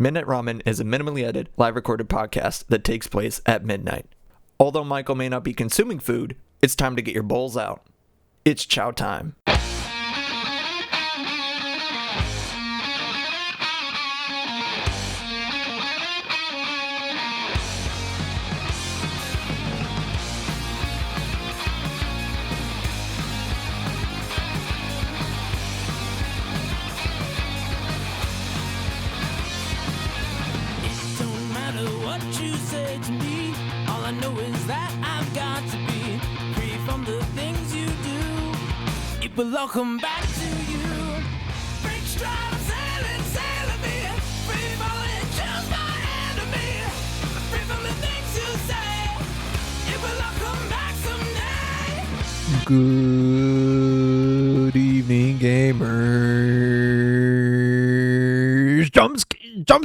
Midnight Ramen is a minimally edited, live recorded podcast that takes place at midnight. Although Michael may not be consuming food, it's time to get your bowls out. It's chow time. Welcome back to you. Freak stride, sailing me. Free falling, just my enemy. Free from the things you say. It will all come back someday. Good evening, gamers. Jump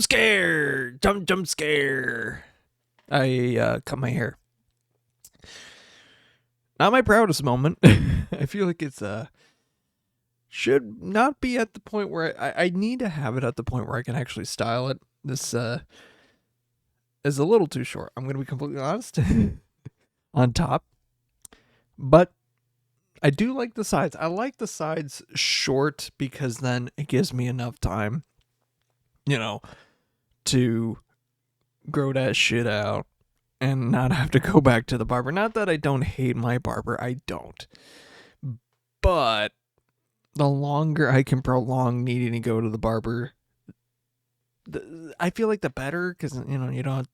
scare. I cut my hair. Not my proudest moment. I feel like it's should not be at the point where I need to have it at the point where I can actually style it. This is a little too short. I'm going to be completely honest on top. But I do like the sides. I like the sides short because then it gives me enough time, to grow that shit out and not have to go back to the barber. Not that I don't hate my barber. I don't. But the longer I can prolong needing to go to the barber, I feel like the better, because you don't.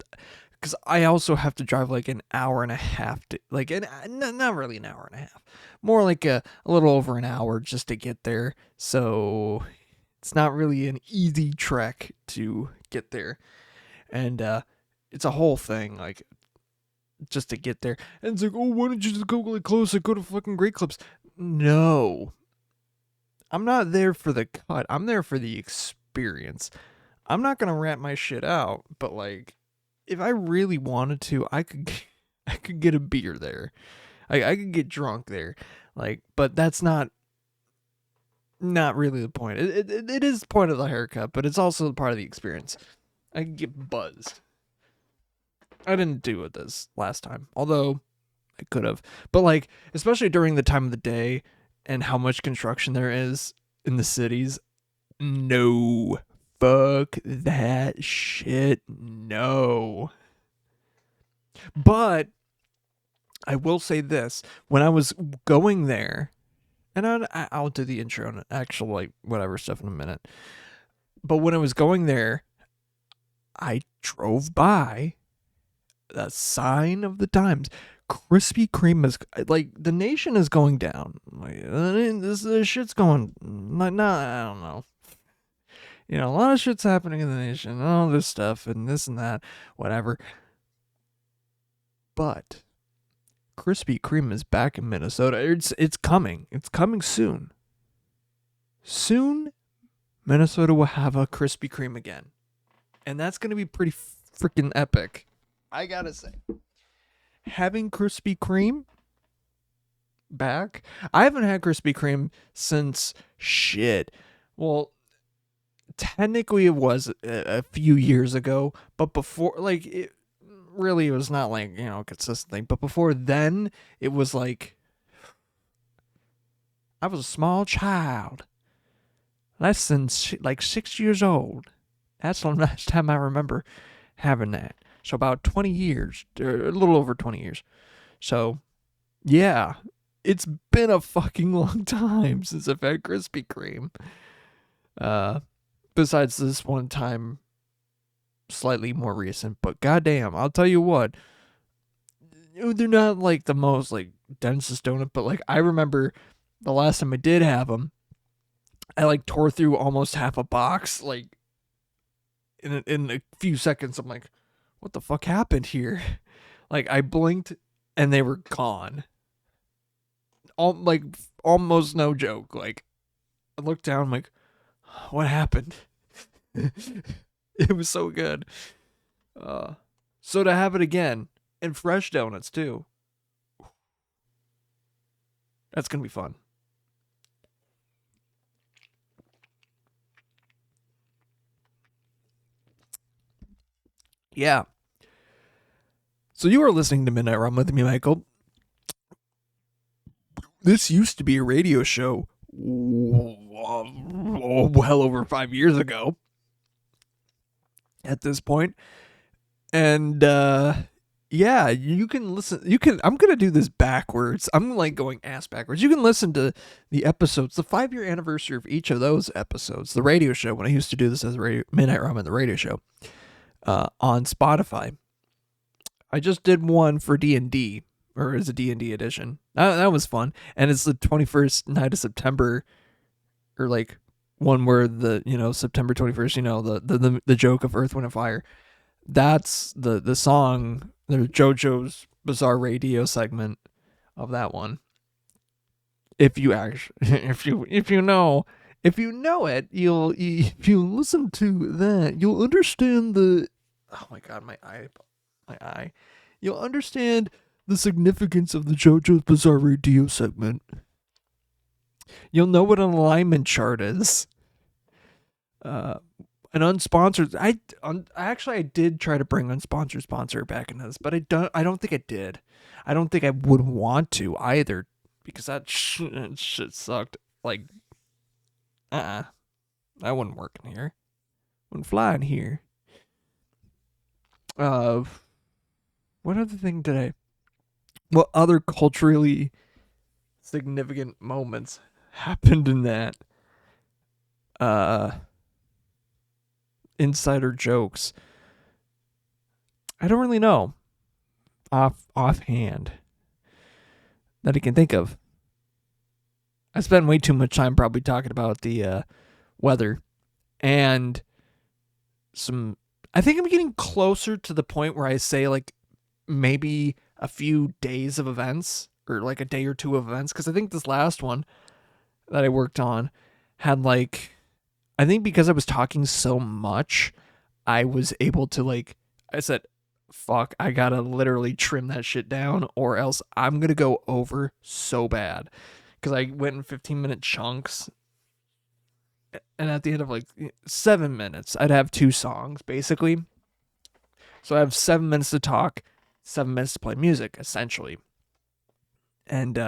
Because I also have to drive like an hour and a half to not really an hour and a half, more like a little over an hour just to get there. So it's not really an easy trek to get there, and it's a whole thing like just to get there. And it's like, oh, why don't you just go like closer? Go to fucking Great Clips. No. I'm not there for the cut. I'm there for the experience. I'm not gonna rat my shit out, but like, if I really wanted to, I could get a beer there. I could get drunk there. Like, but that's not really the point. It is the point of the haircut, but it's also part of the experience. I could get buzzed. I didn't do it this last time, although I could have. But like, especially during the time of the day and how much construction there is in the cities, no. Fuck that shit. No. But I will say this. When I was going there, and I'll do the intro and actual, like, whatever stuff in a minute. But when I was going there, I drove by the sign of the times. Krispy Kreme is like, the nation is going down. Like, this shit's going. I don't know. A lot of shit's happening in the nation, and all this stuff, and this and that, whatever. But Krispy Kreme is back in Minnesota. It's coming. It's coming soon. Soon, Minnesota will have a Krispy Kreme again, and that's gonna be pretty freaking epic. I gotta say. Having Krispy Kreme back, I haven't had Krispy Kreme since shit. Well, technically it was a few years ago, but before, like, it was not like, a consistent thing. But before then, it was like, I was a small child, less than like 6 years old. That's the last time I remember having that. So about 20 years, or a little over 20 years. So, yeah, it's been a fucking long time since I've had Krispy Kreme. Besides this one time, slightly more recent. But goddamn, I'll tell you what, they're not like the most like densest donut, but like I remember the last time I did have them, I like tore through almost half a box like in a few seconds. I'm like, what the fuck happened here? Like, I blinked and they were gone. Almost no joke. Like, I looked down, I'm like, what happened? It was so good. So to have it again, and fresh donuts too, that's gonna be fun. Yeah. So you are listening to Midnight Rum with me, Michael. This used to be a radio show well over 5 years ago at this point. And yeah, you can listen. I'm going to do this backwards. I'm like going ass backwards. You can listen to the episodes, the 5-year anniversary of each of those episodes, the radio show, when I used to do this as a Midnight Ramen, the radio show, on Spotify. I just did one for D&D, or as a D&D edition. That was fun. And it's the 21st night of September, or like one where September 21st, the joke of Earth, Wind, and Fire. That's the song, the JoJo's Bizarre Radio segment of that one. If you actually, if you know it, if you listen to that, you'll understand the. Oh my god, my eye. You'll understand the significance of the JoJo's Bizarre Radio segment. You'll know what an alignment chart is. An unsponsored. I did try to bring unsponsored sponsor back into this, but I don't think I did. I don't think I would want to either, because that shit sucked. Like, that wouldn't work in here. Wouldn't fly in here. What other thing did I? What other culturally significant moments happened in that? Insider jokes. I don't really know offhand that I can think of. I spent way too much time probably talking about the weather and some. I think I'm getting closer to the point where I say like maybe a few days of events, or like a day or two of events, because I think this last one that I worked on had like, I think because I was talking so much, I was able to like, I said, fuck, I gotta literally trim that shit down, or else I'm gonna go over so bad. Because I went in 15-minute chunks, and at the end of like 7 minutes, I'd have 2 songs basically. So I have 7 minutes to talk, 7 minutes to play music, essentially. And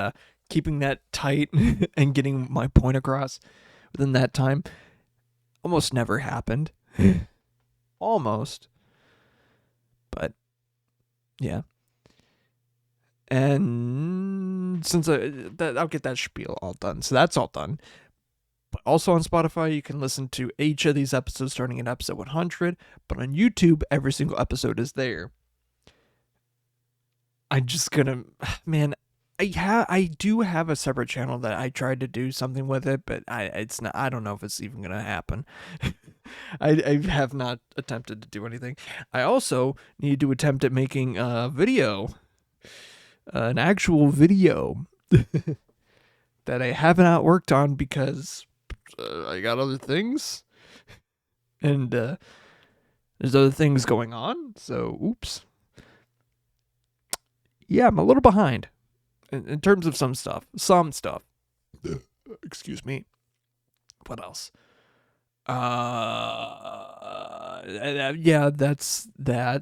keeping that tight and getting my point across within that time almost never happened. Almost. But yeah. And since I'll get that spiel all done. So that's all done. But also on Spotify, you can listen to each of these episodes starting at episode 100. But on YouTube, every single episode is there. I'm just gonna, man, I do have a separate channel that I tried to do something with it, but I don't know if it's even gonna happen. I have not attempted to do anything. I also need to attempt at making a video, an actual video that I have not worked on because I got other things, and there's other things going on. So, oops. Yeah, I'm a little behind in terms of some stuff. Excuse me. What else? Yeah, that's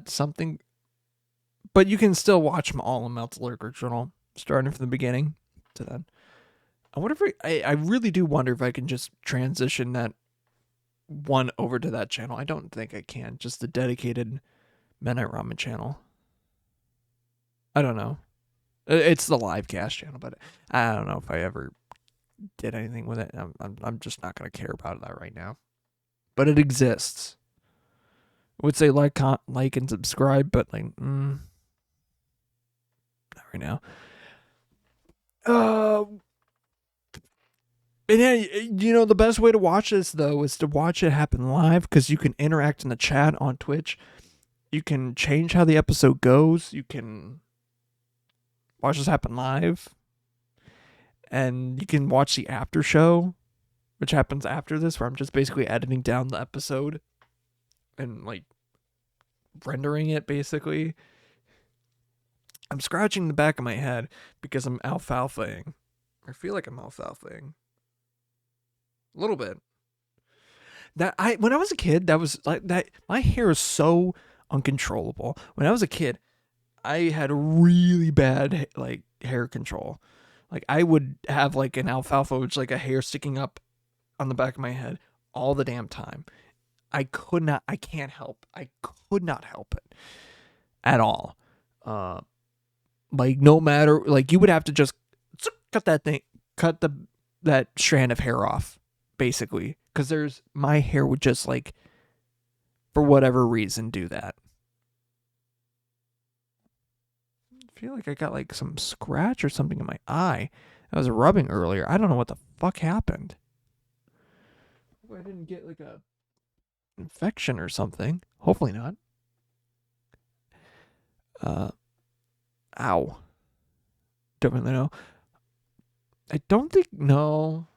something. But you can still watch them all on Melt's Lyrical Journal, starting from the beginning to then. I wonder if I really do wonder if I can just transition that one over to that channel. I don't think I can. Just the dedicated Midnight Ramen channel. I don't know. It's the Livecast channel, but I don't know if I ever did anything with it. I'm just not gonna care about that right now. But it exists. I would say like and subscribe, but like, not right now. And yeah, the best way to watch this though is to watch it happen live, because you can interact in the chat on Twitch. You can change how the episode goes. You can watch this happen live, and you can watch the after show, which happens after this, where I'm just basically editing down the episode and like rendering it basically. I'm scratching the back of my head because I'm alfalfaing. I feel like I'm alfalfaing a little bit. When I was a kid, that was like that. My hair is so uncontrollable. When I was a kid, I had really bad like hair control. Like I would have like an alfalfa, which is like a hair sticking up on the back of my head all the damn time. I could not. I can't help. I could not help it at all. Like no matter, like you would have to just cut that strand of hair off, basically, because my hair would just like, for whatever reason, do that. I feel like I got like some scratch or something in my eye. I was rubbing earlier. I don't know what the fuck happened. I didn't get like a infection or something. Hopefully not. Ow. Don't really know. I don't think, no.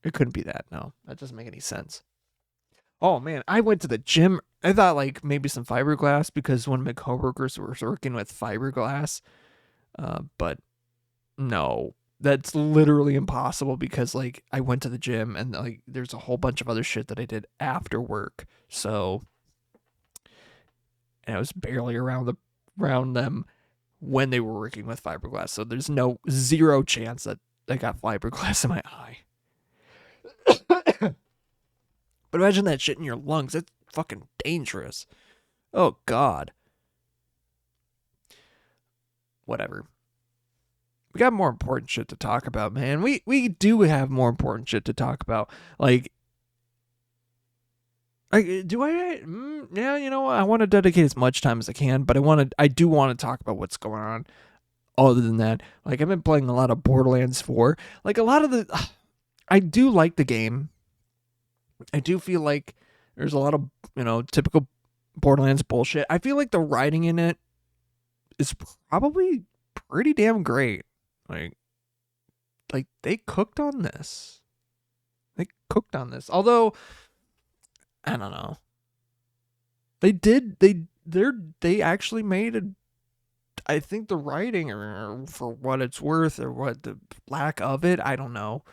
It couldn't be that, no. That doesn't make any sense. Oh man, I went to the gym. I thought like maybe some fiberglass because one of my coworkers was working with fiberglass. But no, that's literally impossible because like I went to the gym and like there's a whole bunch of other shit that I did after work. So, and I was barely around them when they were working with fiberglass. So there's zero chance that I got fiberglass in my eye. But imagine that shit in your lungs. That's fucking dangerous. Oh God. Whatever. We got more important shit to talk about, man. We do have more important shit to talk about. Like, do I? Yeah, you know what? I want to dedicate as much time as I can, but I do want to talk about what's going on. Other than that, like I've been playing a lot of Borderlands 4. Like a lot of I do like the game. I do feel like there's a lot of, typical Borderlands bullshit. I feel like the writing in it is probably pretty damn great. Like they cooked on this. Although I don't know. They actually made it. I think the writing, or for what it's worth, or what the lack of it, I don't know.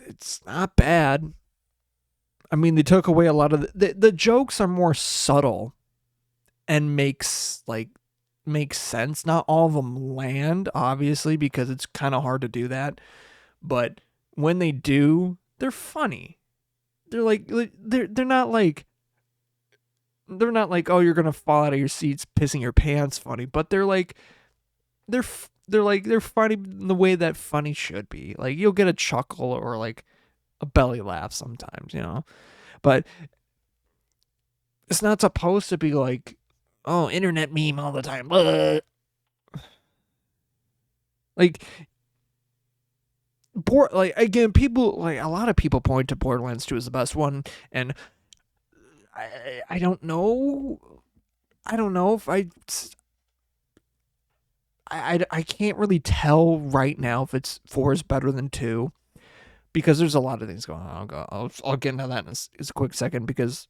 It's not bad. I mean, they took away a lot of the jokes are more subtle and makes sense. Not all of them land, obviously, because it's kind of hard to do that. But when they do, they're funny. They're not like oh, you're gonna fall out of your seats pissing your pants funny, but they're funny in the way that funny should be. Like you'll get a chuckle or like a belly laugh sometimes, but it's not supposed to be like, oh, internet meme all the time. Like again, people, like a lot of people point to Borderlands 2 as the best one, and I don't know. I don't know if I can't really tell right now if 4 is better than 2, because there's a lot of things going on. I'll get into that in a quick second, because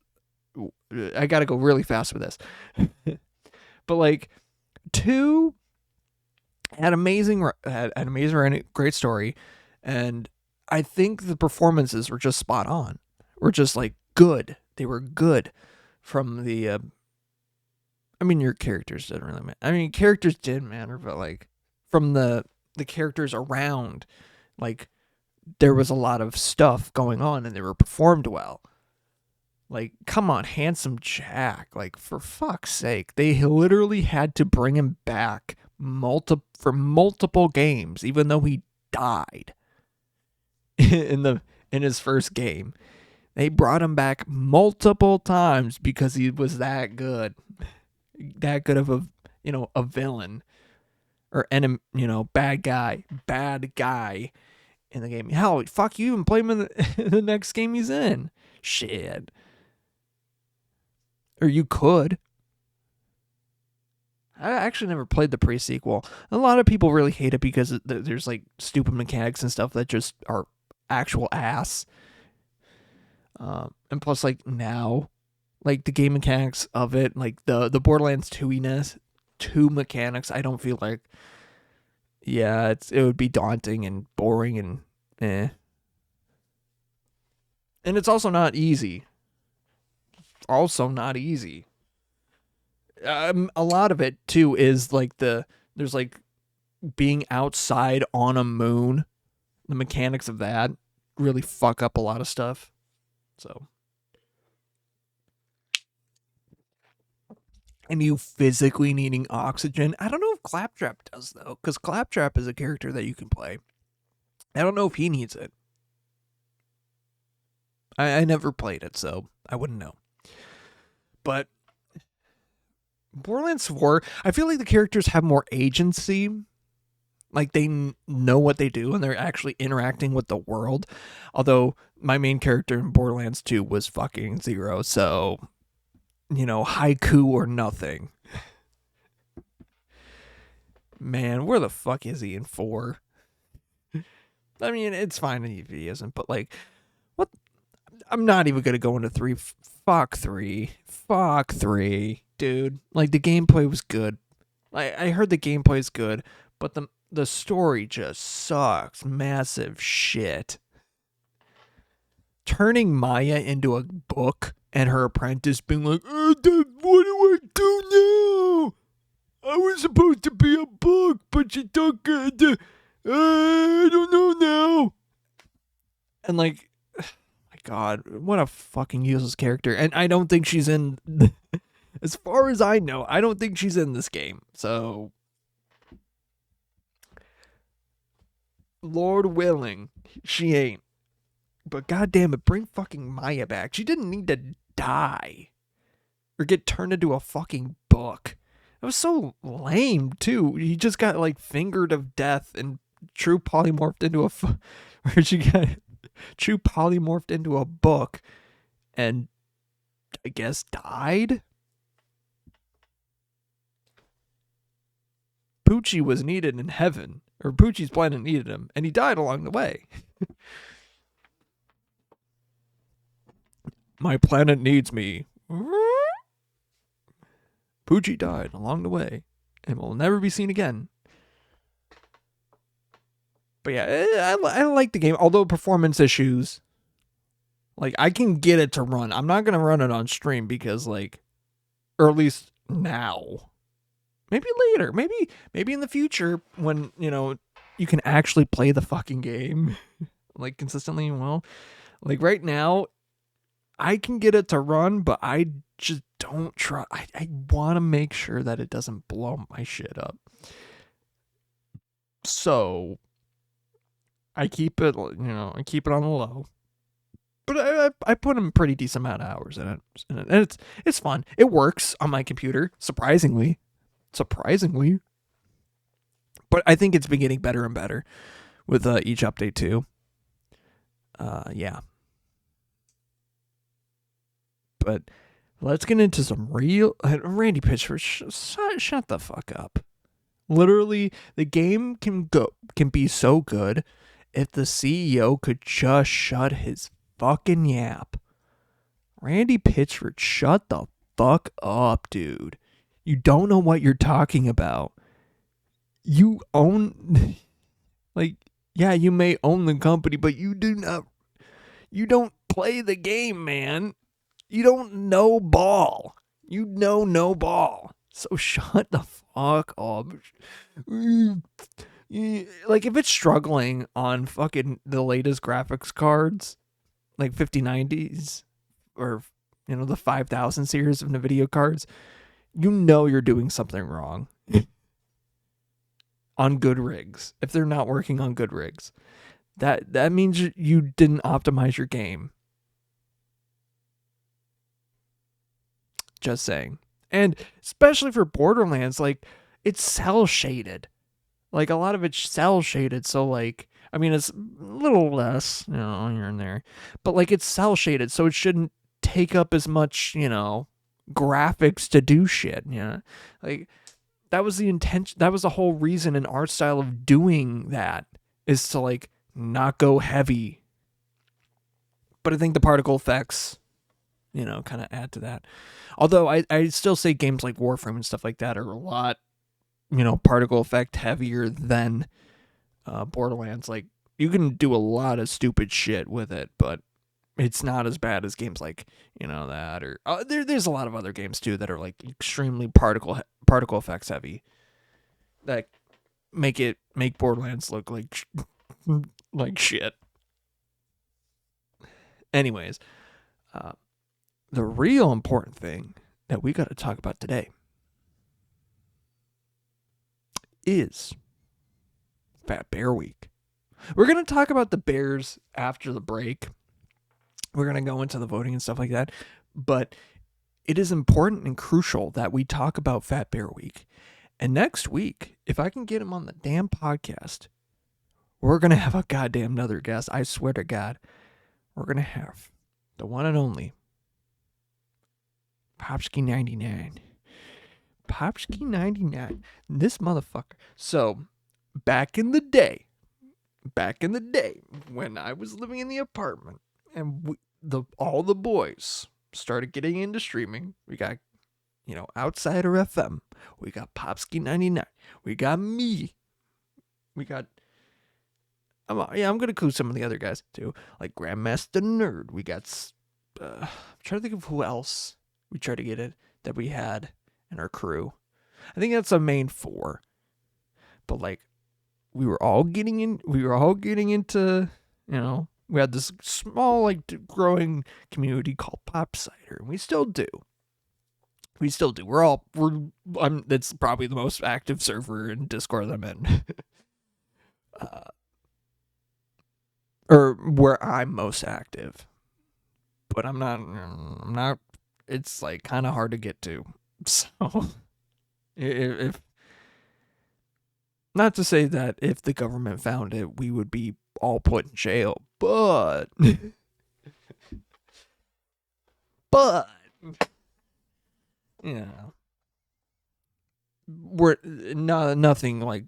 I gotta go really fast with this. But like 2 had amazing, great story, and I think the performances were just spot on. Were just like good. They were good from the. I mean, your characters didn't really matter. I mean, characters did matter, but like from the characters around, like there was a lot of stuff going on, and they were performed well. Like, come on, Handsome Jack. Like, for fuck's sake, they literally had to bring him back for multiple games, even though he died in his first game. They brought him back multiple times because he was that good of a villain or enemy, bad guy in the game. Hell, fuck, you even play him in the next game he's in. Shit. Or you could. I actually never played the pre-sequel. A lot of people really hate it because there's like stupid mechanics and stuff that just are actual ass. And plus, like now, like the game mechanics of it, like the Borderlands 2-iness, 2 mechanics, I don't feel like, yeah, it would be daunting and boring and eh. And it's also not easy. A lot of it too is like there's like being outside on a moon. The mechanics of that really fuck up a lot of stuff. So, and you physically needing oxygen. I don't know if Claptrap does though, because Claptrap is a character that you can play. I don't know if he needs it. I never played it, so I wouldn't know. But Borderlands 4, I feel like the characters have more agency. Like they know what they do and they're actually interacting with the world. Although my main character in Borderlands 2 was fucking Zero, so haiku or nothing. Man, where the fuck is he in 4? I mean, it's fine if he isn't, but like, what? I'm not even gonna go into 3. Fuck 3. Fuck 3, dude. Like the gameplay was good. I heard the gameplay is good, but the story just sucks. Massive shit. Turning Maya into a book and her apprentice being like, what do I do now? I was supposed to be a book, but you took it. I don't know now. And like, my God, what a fucking useless character. And I don't think she's in, as far as I know, I don't think she's in this game. So, Lord willing, she ain't. But goddamn it, bring fucking Maya back. She didn't need to die or get turned into a fucking book. It was so lame too. He just got like fingered of death and true polymorphed into where she got true polymorphed into a book and I guess died. Poochie was needed in heaven, or Poochie's planet needed him, and he died along the way. My planet needs me. Poochie died along the way and will never be seen again. But yeah, I like the game, although performance issues. Like, I can get it to run. I'm not going to run it on stream because, like, or at least now. Maybe later. Maybe in the future when, you can actually play the fucking game, like, consistently and well. Like, right now, I can get it to run, but I just don't try. I want to make sure that it doesn't blow my shit up. So I keep it, I keep it on the low. But I put a pretty decent amount of hours in it. And it's fun. It works on my computer, surprisingly. But I think it's been getting better and better with each update too. Yeah. But let's get into some real Randy Pitchford. Shut the fuck up. Literally, the game can be so good if the CEO could just shut his fucking yap. Randy Pitchford, shut the fuck up, dude. You don't know what you're talking about. You own, like, yeah, you may own the company, but you don't play the game, man. You don't know ball. You know no ball. So shut the fuck up. Like, if it's struggling on fucking the latest graphics cards, like 5090s or, the 5000 series of NVIDIA cards, you're doing something wrong on good rigs. If they're not working on good rigs, that means you didn't optimize your game. Just saying. And especially for Borderlands, like, it's cell shaded. Like, a lot of it's cell shaded, so, like, I mean, it's a little less, here and there. But, like, it's cell shaded, so it shouldn't take up as much, graphics to do shit, Like, that was the intention, that was the whole reason and art style of doing that, is to, like, not go heavy. But I think the particle effects, kind of add to that. Although I still say games like Warframe and stuff like that are a lot, particle effect heavier than Borderlands. Like, you can do a lot of stupid shit with it, but it's not as bad as games like, that, or there's a lot of other games too that are like extremely particle effects heavy that make Borderlands look like like shit. Anyways, the real important thing that we got to talk about today is Fat Bear Week. We're going to talk about the bears after the break. We're going to go into the voting and stuff like that. But it is important and crucial that we talk about Fat Bear Week. And next week, if I can get him on the damn podcast, we're going to have a goddamn another guest. I swear to God, we're going to have the one and only Popsky 99. Popsky 99. This motherfucker. So, back in the day, when I was living in the apartment and all the boys started getting into streaming, we got, Outsider FM, we got Popsky 99, we got me, we got, I'm going to include some of the other guys too, like Grandmaster Nerd, we got, I'm trying to think of who else we tried to get it that we had in our crew. I think that's a main 4, but like, we were all getting into, we had this small, like, growing community called Pop Cider, and we still do. That's probably the most active server in Discord I'm in. Or where I'm most active. But I'm not, it's like kind of hard to get to. So, if not to say that if the government found it, we would be all put in jail, but we're nothing like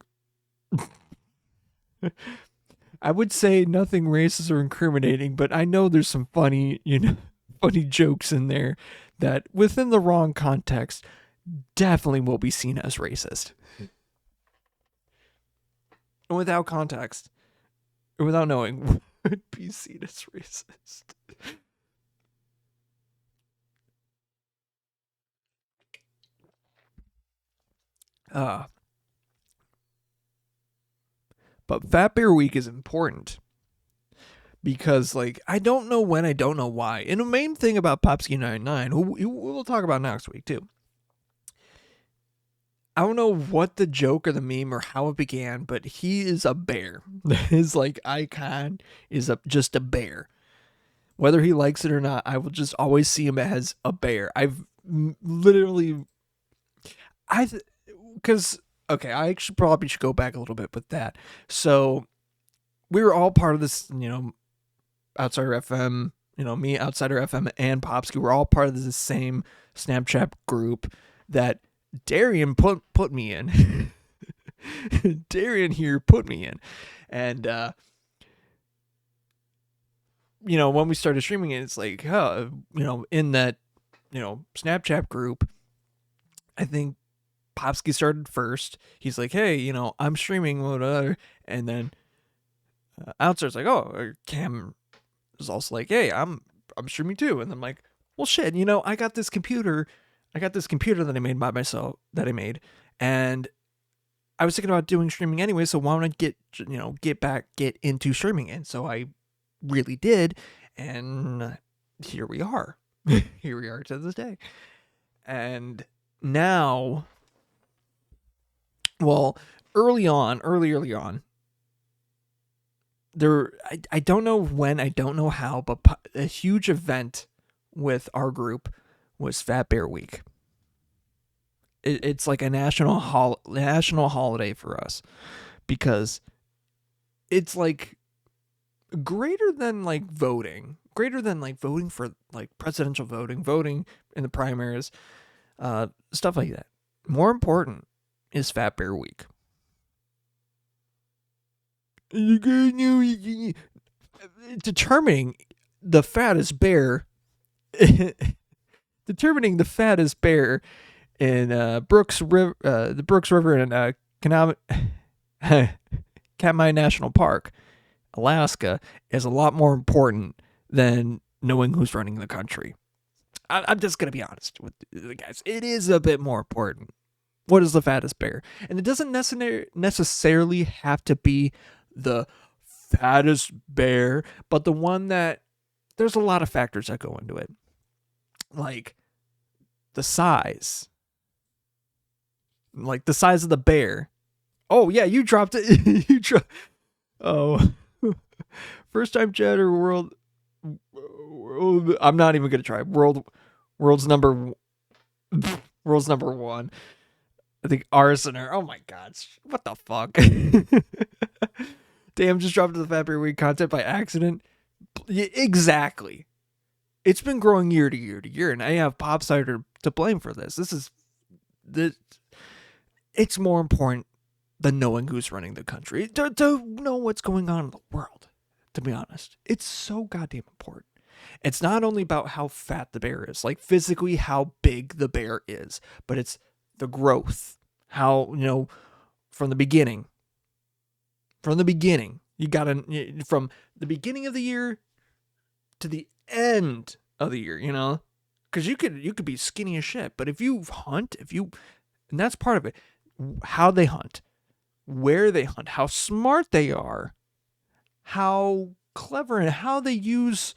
I would say nothing racist or incriminating, but I know there's some funny jokes in there that within the wrong context definitely will be seen as racist. And without context, or without knowing, would be seen as racist. But Fat Bear Week is important because, like, I don't know when, I don't know why. And the main thing about Popsky 99, who we'll talk about next week too, I don't know what the joke or the meme or how it began, but he is a bear. His like icon is just a bear. Whether he likes it or not, I will just always see him as a bear. I've literally, because okay, I actually probably should go back a little bit with that. So we were all part of this, Outsider FM, me, Outsider FM, and Popsky were all part of the same Snapchat group that Darian put me in. Darian here put me in. And, when we started streaming it, it's like, in that, Snapchat group, I think Popsky started first. He's like, hey, I'm streaming, whatever. And then Outsider's like, oh, Cam is also like, hey, I'm streaming too. And I'm like, well, shit, I got this computer that I made by myself, and I was thinking about doing streaming anyway, so why don't I get into streaming? And so I really did, and here we are. Here we are to this day. And now, well, early on, I don't know when, I don't know how, but a huge event with our group was Fat Bear Week. It's like a national holiday for us because it's like greater than voting for like presidential voting in the primaries, stuff like that. More important is Fat Bear Week. Determining the fattest bear in Brooks River, the Brooks River in Katmai National Park, Alaska, is a lot more important than knowing who's running the country. I'm just going to be honest with the guys. It is a bit more important. What is the fattest bear? And it doesn't necessarily have to be the fattest bear, but the one that there's a lot of factors that go into it. Like the size. Like the size of the bear. Oh, yeah, you dropped it. Oh. First time chatter world. I'm not even going to try. World's number 1. I think Arsener. Oh my god. What the fuck? Damn, just dropped the Fat Bear Week content by accident. Yeah, exactly. It's been growing year to year to year, and I have Pop Cider to blame for this. It's more important than knowing who's running the country. To know what's going on in the world, to be honest. It's so goddamn important. It's not only about how fat the bear is, like physically how big the bear is, but it's the growth. How, from the beginning. You gotta, from the beginning of the year to the end of the year, because you could be skinny as shit, but if you hunt, and that's part of it, how they hunt, where they hunt, how smart they are, how clever, and how they use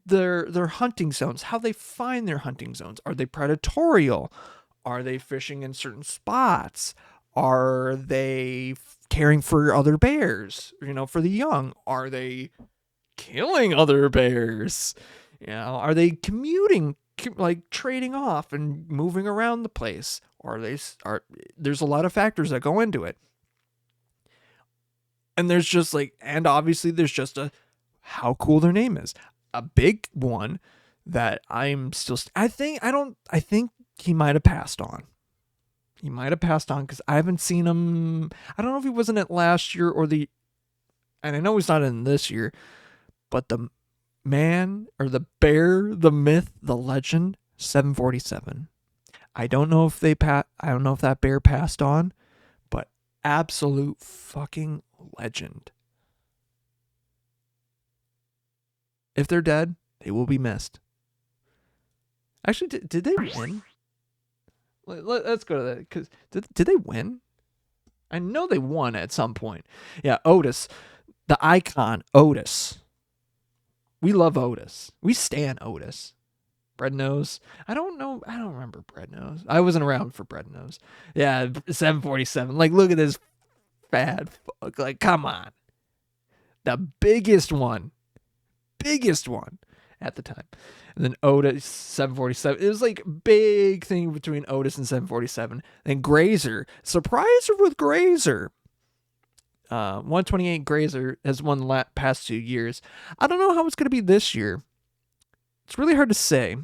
their hunting zones, how they find their hunting zones. Are they predatorial? Are they fishing in certain spots? Are they caring for other bears, for the young? Are they killing other bears? Are they commuting, like trading off and moving around the place? There's a lot of factors that go into it. And there's just and obviously there's just how cool their name is. A big one that I think he might have passed on. He might have passed on because I haven't seen him. I don't know if he wasn't at last year and I know he's not in this year, but the man or the bear, the myth, the legend, 747. I don't know if that bear passed on, but absolute fucking legend. If they're dead, they will be missed. Actually, did they win? Let's go to that. Because did they win? I know they won at some point. Yeah, Otis. The icon, Otis. We love Otis. We stan Otis. Bread Nose. I don't know. I don't remember Bread Nose. I wasn't around for Bread Nose. Yeah, 747. Look at this fat fuck. Come on. The biggest one at the time. And then Otis, 747. It was big thing between Otis and 747. Then Grazer. Surpriser with Grazer. 128 Grazer has won the past 2 years. I don't know how it's going to be this year. It's really hard to say.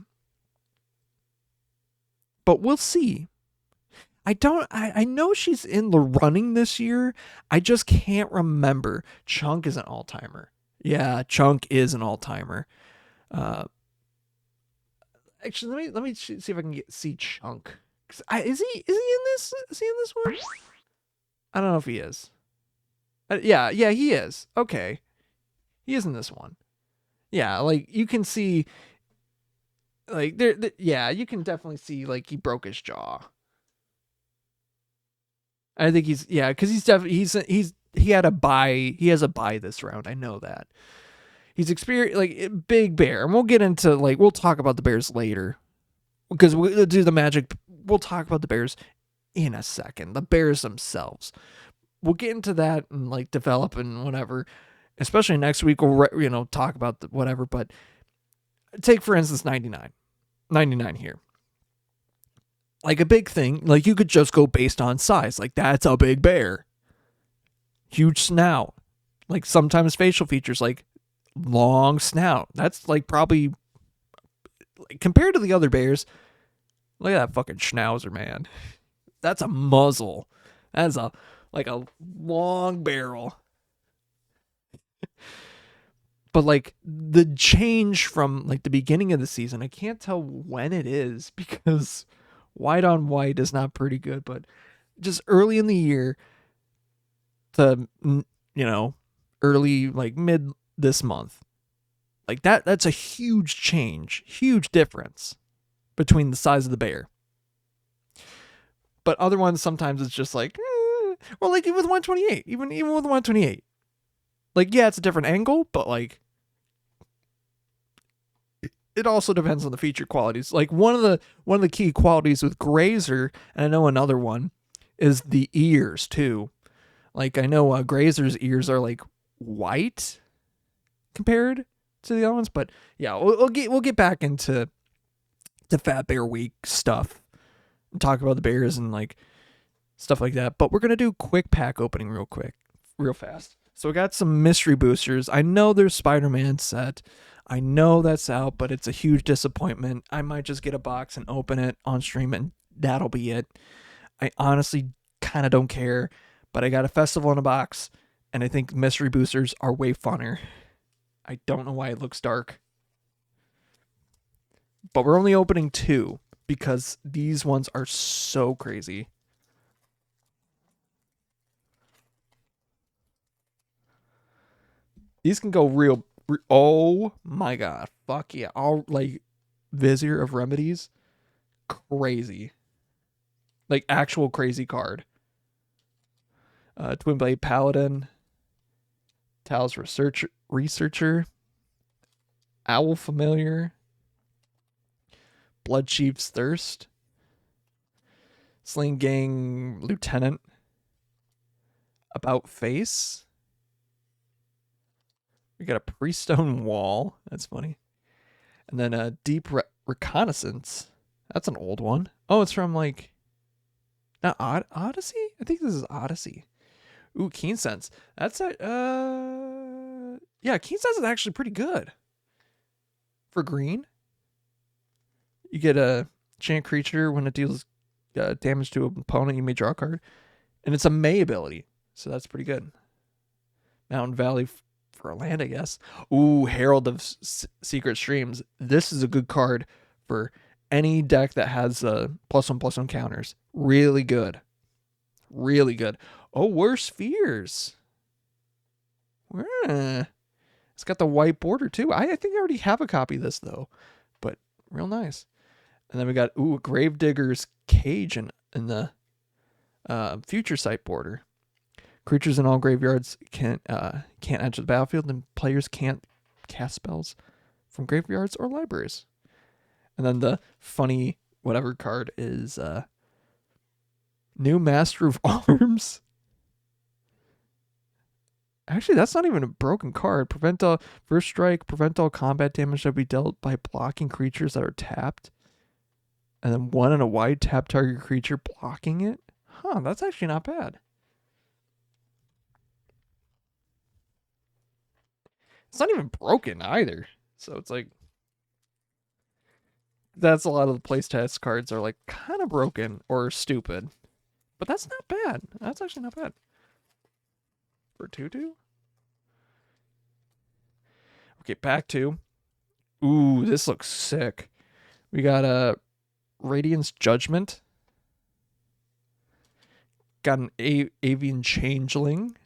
But we'll see. I know she's in the running this year. I just can't remember. Chunk is an all-timer. Yeah, Chunk is an all-timer. Actually, let me see if I can see Chunk. Is he in this? Is he in this one? I don't know if he is. Yeah, he is. Okay, he is in this one. Yeah, you can see, yeah, you can definitely see he broke his jaw. I think because he's definitely he had a bye. He has a bye this round. I know that. He's experienced big bear, and we'll get into we'll talk about the bears later, because we'll do the magic. We'll talk about the bears in a second. The bears themselves. We'll get into that and develop and whatever. Especially next week, we'll talk about whatever. But take for instance 99 here. A big thing. You could just go based on size. That's a big bear. Huge snout. Sometimes facial features long snout. That's probably compared to the other bears. Look at that fucking schnauzer, man. That's a muzzle. That's a long barrel. But the change from the beginning of the season, I can't tell when it is because white on white is not pretty good, but just early in the year to early mid this month, Like that's a huge change, huge difference between the size of the bear. But other ones, sometimes it's just like, well, like even with 128, even with 128, like yeah, it's a different angle, but like it also depends on the feature qualities. Like one of the key qualities with Grazer, and I know another one, is the ears too. Like I know Grazer's ears are like white compared to the other ones, but yeah, we'll get back into the Fat Bear Week stuff and talk about the bears and like stuff like that. But we're gonna do quick pack opening real fast. So we got some mystery boosters. I know there's Spider-Man set. I know that's out, but it's a huge disappointment. I might just get a box and open it on stream and that'll be it. I honestly kind of don't care, but I got a festival in a box and I think mystery boosters are way funner. I don't know why it looks dark. But we're only opening 2 because these ones are so crazy. These can go real. Oh my god. Fuck yeah. All like Vizier of Remedies. Crazy. Like actual crazy card. Twin Blade Paladin. Talos Researcher. Owl Familiar. Blood Chief's Thirst. Sling Gang Lieutenant. About Face. We got a Prieststone Wall. That's funny. And then a Deep Reconnaissance. That's an old one. Oh, it's from like... Not Odyssey? I think this is Odyssey. Ooh, Keen Sense. That's a... Yeah, Keen Sense is actually pretty good. For green. You get a chant creature when it deals damage to an opponent, you may draw a card. And it's a May ability. So that's pretty good. Mountain Valley for a land, I guess. Ooh, Herald of Secret Streams. This is a good card for any deck that has +1/+1 counters. Really good. Really good. Oh, Worst Fears. It's got the white border too. I think I already have a copy of this though. But real nice. And then we got Gravedigger's Cage in the Future Sight border. Creatures in all graveyards can't enter the battlefield, and players can't cast spells from graveyards or libraries. And then the funny whatever card is New Master of Arms. Actually, that's not even a broken card. Prevent all first strike. Prevent all combat damage that be dealt by blocking creatures that are tapped. And then 1 and a white tap target creature blocking it. Huh, that's actually not bad. It's not even broken either. So it's like... That's a lot of the playtest cards are like kind of broken or stupid. But that's not bad. That's actually not bad. For 2/2? Okay, back to... Ooh, this looks sick. We got a Radiance Judgment. Got an Avian Changeling.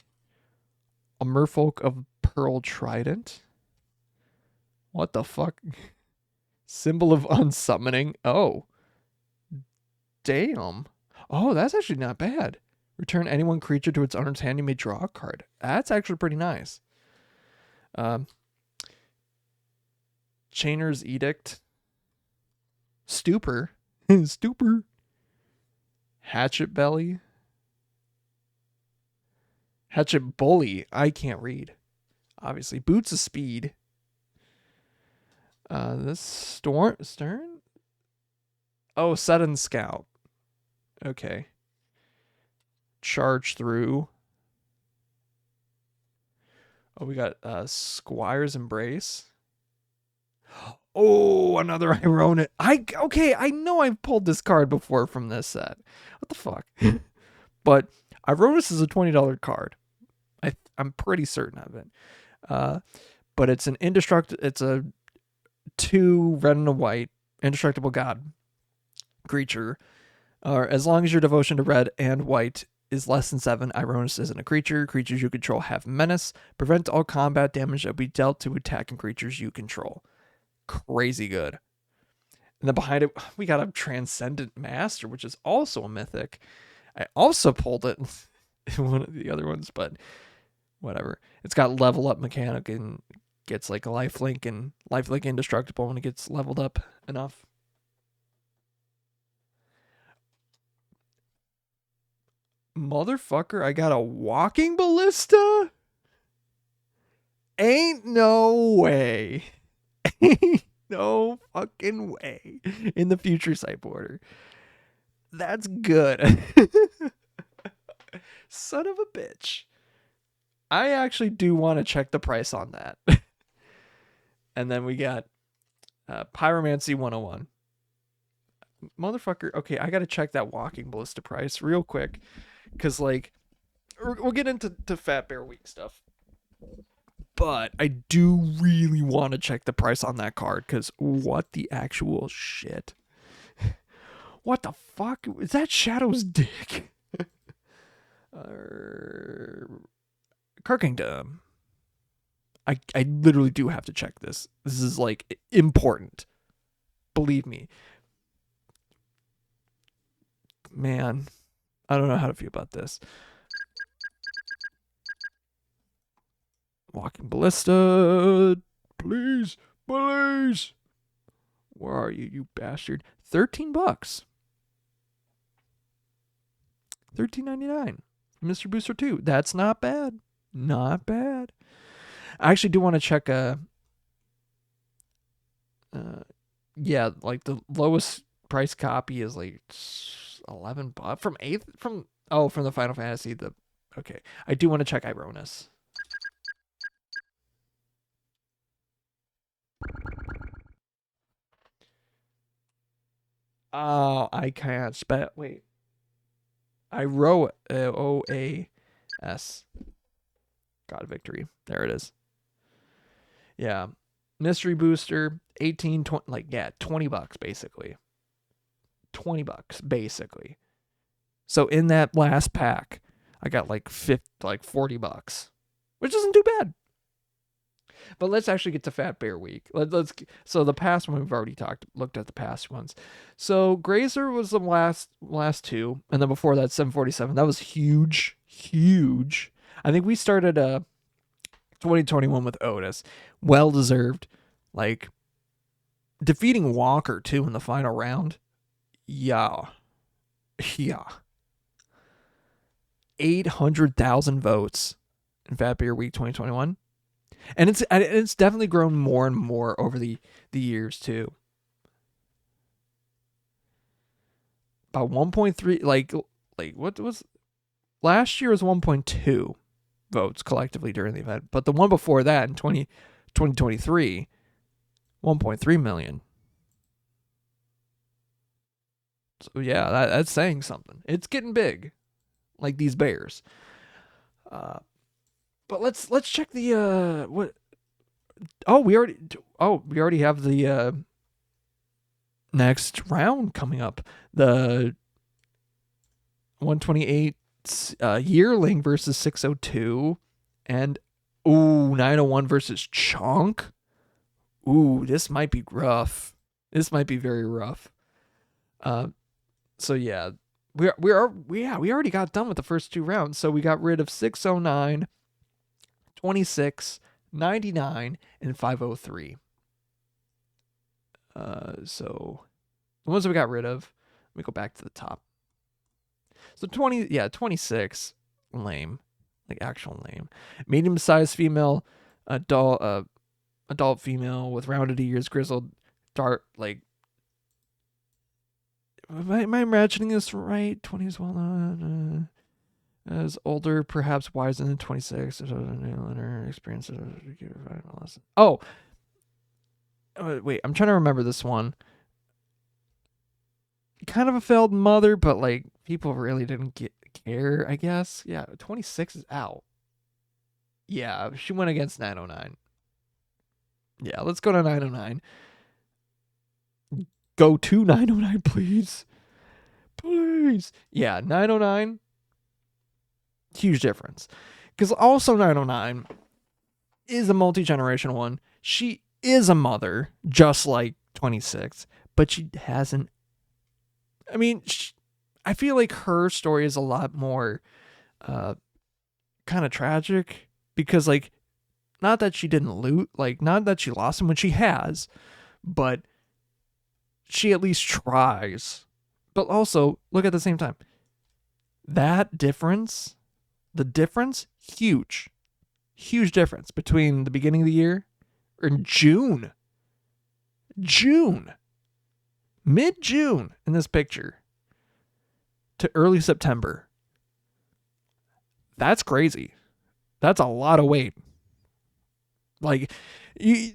A Merfolk of Pearl Trident. What the fuck? Symbol of Unsummoning. Oh. Damn. Oh, that's actually not bad. Return any one creature to its owner's hand. You may draw a card. That's actually pretty nice. Chainer's Edict. Stupor. Stupor. Hatchet Belly. Hatchet Bully. I can't read. Obviously. Boots of Speed. This Stern? Oh, Sudden Scout. Okay. Charge Through. Oh, we got Squire's Embrace. Oh, another Ironet. Okay, I know I've pulled this card before from this set. What the fuck? But Ironis is a $20 card. I'm pretty certain of it. But it's an it's a 2 red and a white indestructible god creature. As long as your devotion to red and white is less than 7. Ironis isn't a creature. Creatures you control have menace. Prevent all combat damage that will be dealt to attacking creatures you control. Crazy good. And then behind it, we got a Transcendent Master, which is also a mythic. I also pulled it in one of the other ones, but whatever. It's got level up mechanic and gets like a lifelink and lifelink indestructible when it gets leveled up enough. Motherfucker, I got a Walking Ballista? Ain't no way. Ain't no fucking way. In the future sideboarder. That's good. Son of a bitch. I actually do want to check the price on that. And then we got Pyromancy 101. Motherfucker. Okay, I got to check that Walking Ballista price real quick. Because, like, we'll get into Fat Bear Week stuff. But I do really want to check the price on that card. Because what the actual shit? What the fuck? Is that Shadow's dick? Kirkingdom. I literally do have to check this. This is, like, important. Believe me. Man, I don't know how to feel about this. Walking Ballista. Please. Please. Where are you, you bastard? $13. $13.99. Mr. Booster 2. That's not bad. Not bad. I actually do want to check yeah, like the lowest price copy is like $11 from the Final Fantasy. Okay. I do want to check Ironis. Oh, I can't spell. Wait. OAS. God Victory. There it is. Yeah. Mystery Booster, 18, 20, like, yeah, $20 basically. $20 basically. So in that last pack, I got like $40, which isn't too bad. But let's actually get to Fat Bear Week. So the past one we've already looked at the past ones. So Grazer was the last two, and then before that 747. That was huge. I think we started 2021 with Otis. Well deserved. Like, defeating Walker too in the final round. Yeah. 800,000 votes in Fat Bear Week 2021. And it's definitely grown more and more over the years too. About 1.3, like what was last year was 1.2 votes collectively during the event, but the one before that in 2023, 1.3 million. So yeah, that's saying something. It's getting big, like these bears. But let's check the what. Oh, we already have the next round coming up. The 128 yearling versus 602, and 901 versus Chunk. Ooh, this might be rough. This might be very rough. So yeah, we already got done with the first two rounds. So we got rid of 609, 26, 99, and 503. So the ones we got rid of, let me go back to the top. So 26, lame, like actual lame. Medium-sized female, adult female with rounded ears, grizzled, dark, like. Am I imagining this right? 20 is well known. As older, perhaps wiser than 26. Experience. Oh, wait. I'm trying to remember this one. Kind of a failed mother, but like people really didn't care, I guess. Yeah, 26 is out. Yeah, she went against 909. Yeah, let's go to 909. Go to 909, please. Please. Yeah, 909. Huge difference. Because also 909 is a multi-generational one. She is a mother, just like 26, but she hasn't. I mean, I feel like her story is a lot more kind of tragic because, like, not that she didn't loot, like, not that she lost him when she has, but she at least tries. But also, look at the same time. That difference, the difference, huge. Huge difference between the beginning of the year and June. Mid-June in this picture to early September. That's crazy. That's a lot of weight. Like,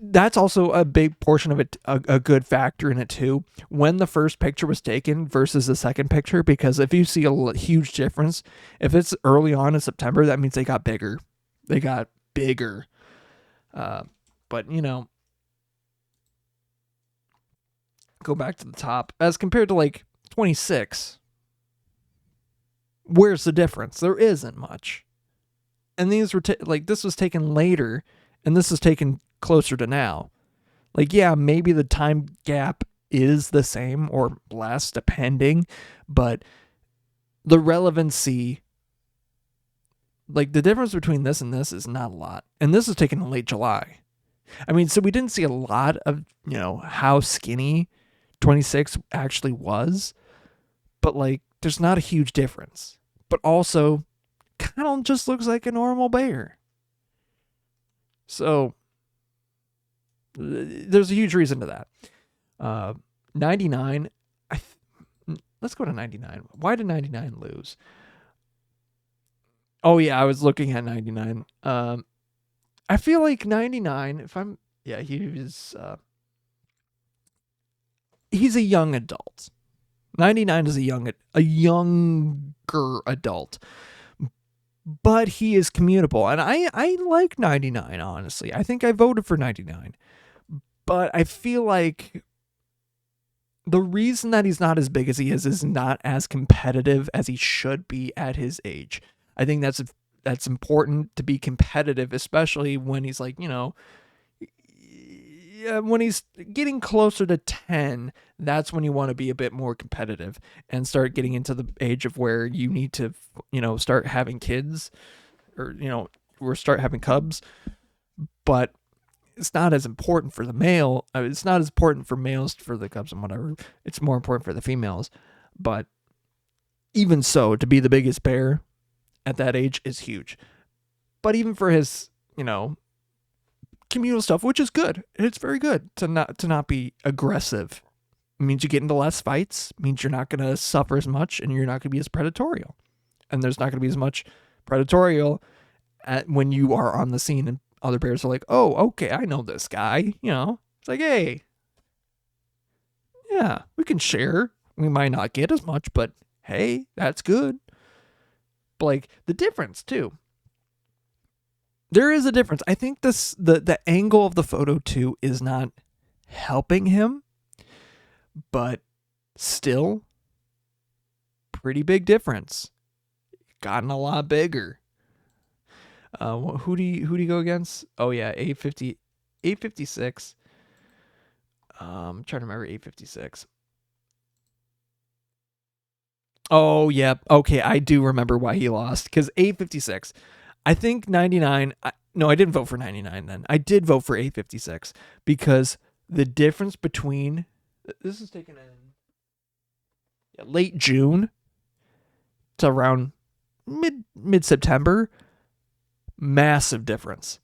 that's also a big portion of it, a good factor in it too. When the first picture was taken versus the second picture, because if you see a huge difference, if it's early on in September, that means they got bigger. They got bigger. But, you know, go back to the top. As compared to, like, 26, where's the difference? There isn't much. And these were, this was taken later, and this is taken closer to now. Like, yeah, maybe the time gap is the same or less, depending, but the relevancy, like, the difference between this and this is not a lot. And this is taken in late July. I mean, so we didn't see a lot of, you know, how skinny 26 actually was, but, like, there's not a huge difference. But also, kind of just looks like a normal bear. So, there's a huge reason to that. 99, let's go to 99. Why did 99 lose? Oh, yeah, I was looking at 99. I feel like 99, he's a young adult. 99 is a younger adult. But he is commutable. And I like 99, honestly. I think I voted for 99. But I feel like the reason that he's not as big as he is not as competitive as he should be at his age. I think that's important to be competitive, especially when he's, like, you know, when he's getting closer to 10, that's when you want to be a bit more competitive and start getting into the age of where you need to, you know, start having kids or, you know, or start having cubs. But it's not as important for the male. It's not as important for males for the cubs and whatever. It's more important for the females. But even so, to be the biggest bear at that age is huge. But even for his, you know, communal stuff, which is good. It's very good to not be aggressive. It means you get into less fights, means you're not going to suffer as much, and you're not going to be as predatorial. And there's not going to be as much predatorial when you are on the scene and other bears are like, oh, okay, I know this guy. You know, it's like, hey, yeah, we can share. We might not get as much, but hey, that's good. But, like, the difference too. There is a difference. I think the angle of the photo too is not helping him, but still pretty big difference. Gotten a lot bigger. Who do you go against? Oh yeah, 856. I'm trying to remember 856. Oh yeah, okay, I do remember why he lost, because 856. I think 99, no, I didn't vote for 99 then. I did vote for 856 because the difference between, this is taken in late June to around mid-September, massive difference.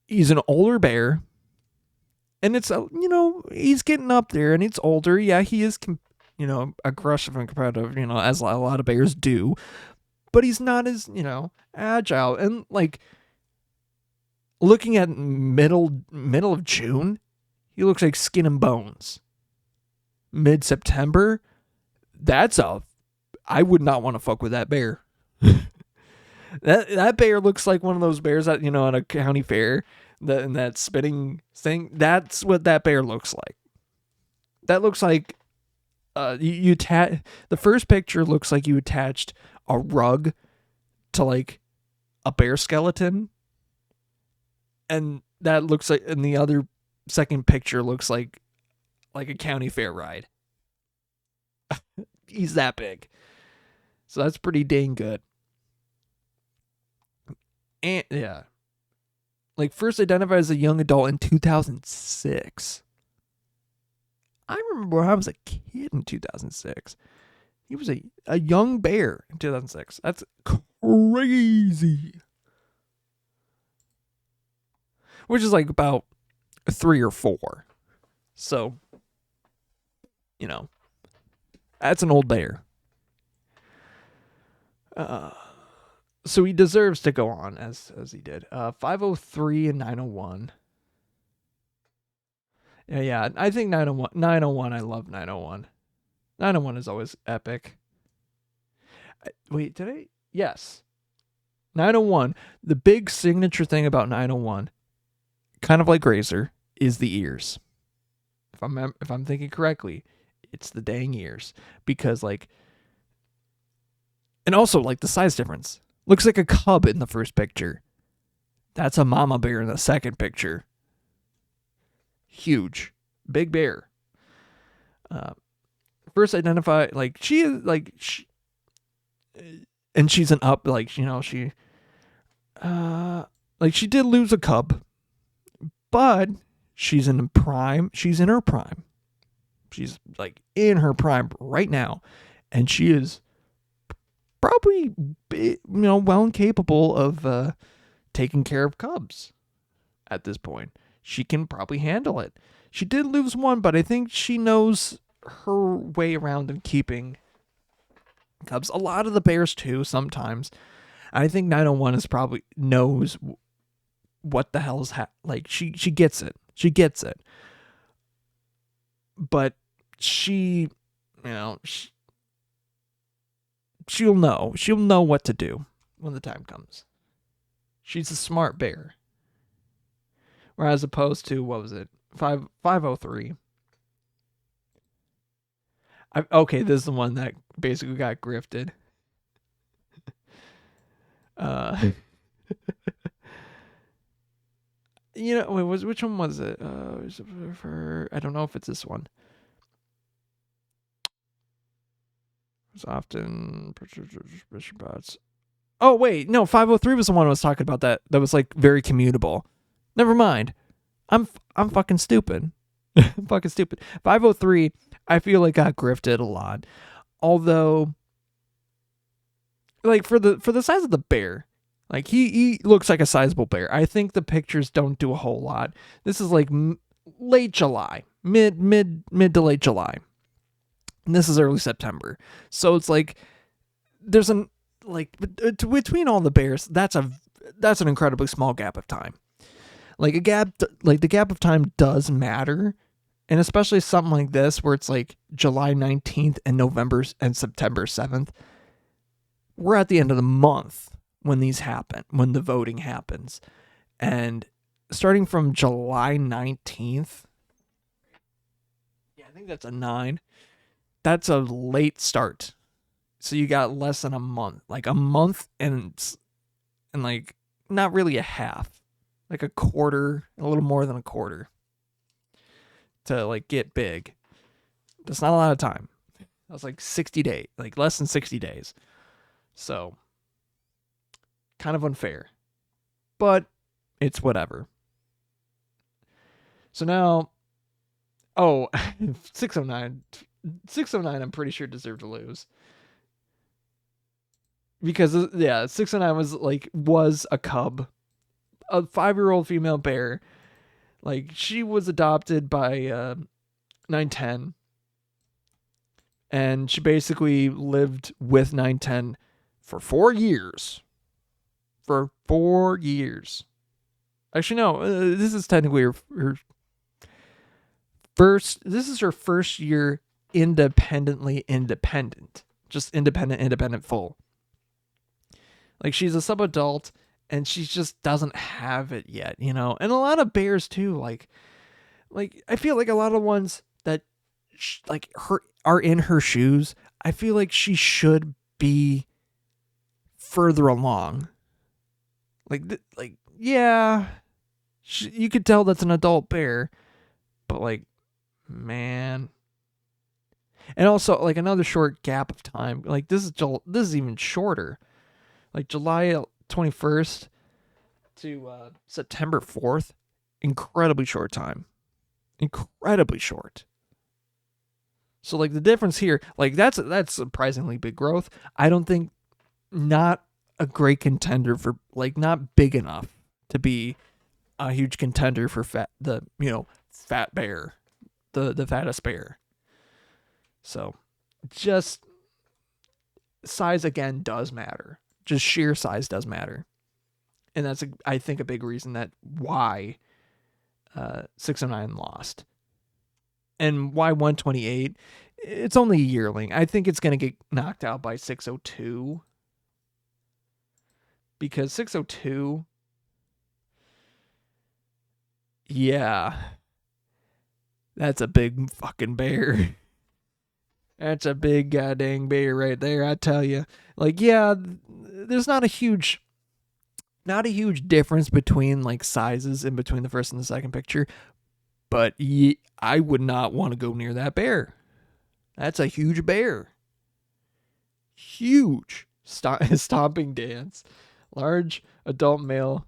He's an older bear, and it's, you know, he's getting up there, and it's older. Yeah, he is, you know, aggressive and competitive, you know, as a lot of bears do. But he's not as, you know, agile. And, like, looking at middle of June, he looks like skin and bones. Mid-September, I would not want to fuck with that bear. That bear looks like one of those bears that, you know, at a county fair, that spinning thing. That's what that bear looks like. That looks like the first picture looks like you attached a rug to, like, a bear skeleton, and that looks like, and the other second picture looks like a county fair ride. He's that big. So that's pretty dang good. And yeah. Like, first identified as a young adult in 2006. I remember when I was a kid in 2006. He was a young bear in 2006. That's crazy. Which is like about 3 or 4. So, that's an old bear. So he deserves to go on as he did. 503 and 901. Yeah, I think 901, I love 901. 901 is always epic. Wait, did I? Yes. 901, the big signature thing about 901, kind of like Razor, is the ears. If I'm thinking correctly, it's the dang ears. Because, like, and also, like, the size difference. Looks like a cub in the first picture. That's a mama bear in the second picture. Huge. Big bear. First identify, like, she is, like, and she's an up, like, she, like, she did lose a cub, but she's in prime. She's in her prime. She's, like, in her prime right now. And she is probably, well and capable of taking care of cubs at this point. She can probably handle it. She did lose one, but I think she knows her way around in keeping cubs. A lot of the bears, too, sometimes. I think 901 is probably knows what the hell's like, she gets it. She gets it. But she'll know what to do when the time comes. She's a smart bear. Whereas opposed to, what was it? 503. Okay, this is the one that basically got grifted. Which one was it? I don't know if it's this one. It's often bots. Oh wait, no, 503 was the one I was talking about that was like very commutable. Never mind. I'm fucking stupid. I'm fucking stupid. 503, I feel like got grifted a lot. Although, like, for the size of the bear, like, he looks like a sizable bear. I think the pictures don't do a whole lot. This is like late July, mid to late July. And this is early September. So it's like there's between all the bears, that's an incredibly small gap of time. Like the gap of time does matter. And especially something like this where it's like July 19th and September 7th. We're at the end of the month when these happen, when the voting happens. And starting from July 19th, I think that's a 9. That's a late start. So you got less than a month. Like a month and like not really a half. Like a quarter, a little more than a quarter. To like get big. That's not a lot of time. That's like 60 days. Like less than 60 days. So kind of unfair. But it's whatever. So now 609 I'm pretty sure deserved to lose. Because 609 was a cub. A 5-year-old female bear. Like, she was adopted by 910. And she basically lived with 910 for 4 years. For 4 years. Actually, no. This is technically her first. This is her first year independent. Just independent full. Like, she's a sub-adult. And she just doesn't have it yet, And a lot of bears too, like I feel like a lot of ones that are in her shoes. I feel like she should be further along. Yeah, you could tell that's an adult bear, but like, man. And also, like, another short gap of time. Like, this is even shorter. Like July 21st to September 4th, incredibly short time. Incredibly short. So like the difference here, like that's surprisingly big growth. I don't think not a great contender for, like, not big enough to be a huge contender for fat bear, the fattest bear. So just size again does matter. Just sheer size does matter. And that's I think a big reason that why 609 lost. And why 128? It's only a yearling. I think it's going to get knocked out by 602. Because 602, yeah, that's a big fucking bear. That's a big goddamn bear right there, I tell you. Like, yeah, there's not a huge difference between like sizes in between the first and the second picture, but I would not want to go near that bear. That's a huge bear. Huge. Stomping dance. Large adult male.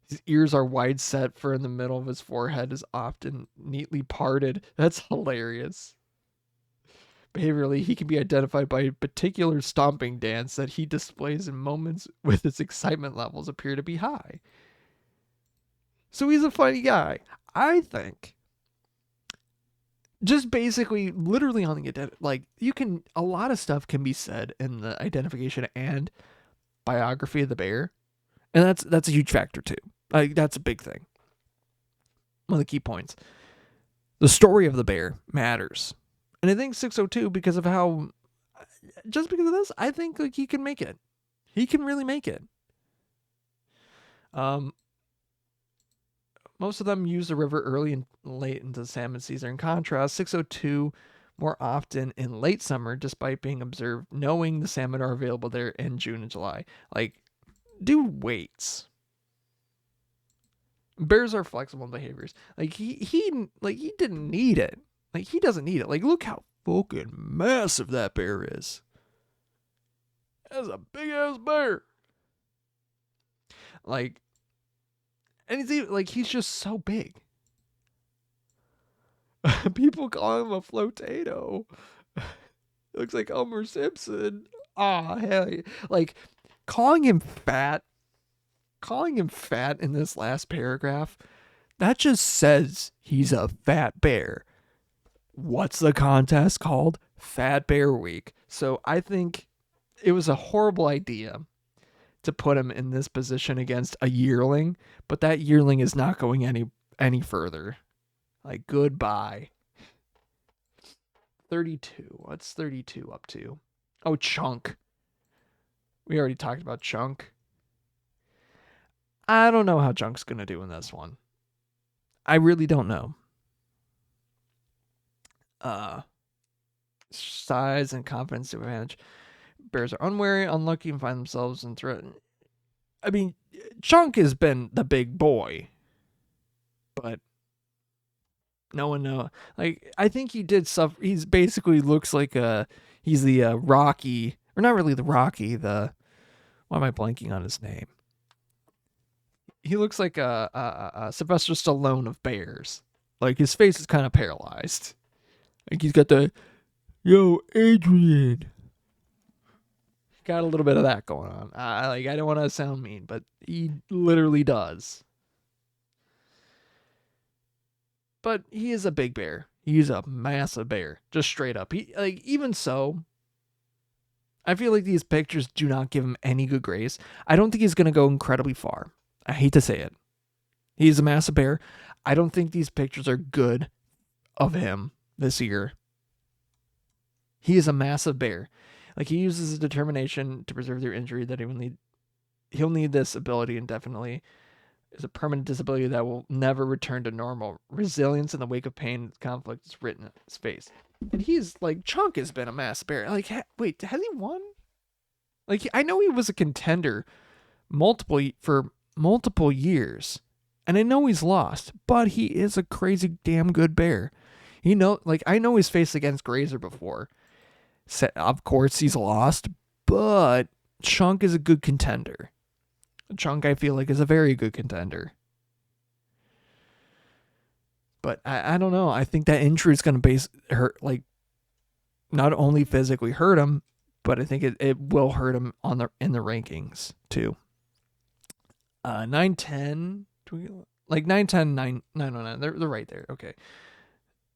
His ears are wide set, fur in the middle of his forehead is often neatly parted. That's hilarious. Behaviorally, he can be identified by a particular stomping dance that he displays in moments with his excitement levels appear to be high. So he's a funny guy. I think just basically literally on the like, you can, a lot of stuff can be said in the identification and biography of the bear, and that's a huge factor too. Like, that's a big thing. One of the key points, the story of the bear matters. And I think 602, because of how, just because of this, I think like he can make it. He can really make it. Most of them use the river early and late into the salmon season. In contrast, 602 more often in late summer, despite being observed knowing the salmon are available there in June and July. Like, dude waits. Bears are flexible in behaviors. Like, he didn't need it. Like, he doesn't need it. Like, look how fucking massive that bear is. That's a big ass bear. Like, and he's just so big. People call him a flotato. Looks like Homer Simpson. Ah, hell yeah. Like, calling him fat in this last paragraph, that just says he's a fat bear. What's the contest called? Fat Bear Week. So I think it was a horrible idea to put him in this position against a yearling, but that yearling is not going any further. Like, goodbye. 32. What's 32 up to? Oh, Chunk. We already talked about Chunk. I don't know how Chunk's going to do in this one. I really don't know. Size and confidence advantage. Bears are unwary, unlucky, and find themselves in threat. I mean, Chunk has been the big boy, but no one knows. Like, I think he did stuff. He's basically looks like he's the Rocky, or not really the Rocky. Why am I blanking on his name? He looks like a Sylvester Stallone of bears. Like, his face is kind of paralyzed. Like, he's got the, yo, Adrian. Got a little bit of that going on. I don't want to sound mean, but he literally does. But he is a big bear. He's a massive bear, just straight up. Even so, I feel like these pictures do not give him any good grace. I don't think he's going to go incredibly far. I hate to say it. He's a massive bear. I don't think these pictures are good of him this year. He is a massive bear. Like, he uses his determination to preserve their injury that he'll need this ability indefinitely. It's a permanent disability that will never return to normal. Resilience in the wake of pain and conflict is written in his face. And he's like, Chunk has been a massive bear. Like, wait, has he won? Like, I know he was a contender, for multiple years. And I know he's lost, but he is a crazy damn good bear. I know he's faced against Grazer before. Of course, he's lost, but Chunk is a good contender. Chunk, I feel like, is a very good contender. But I don't know. I think that injury is going to hurt, like, not only physically hurt him, but I think it will hurt him in the rankings too. 910, like 910, 909. They're right there. Okay.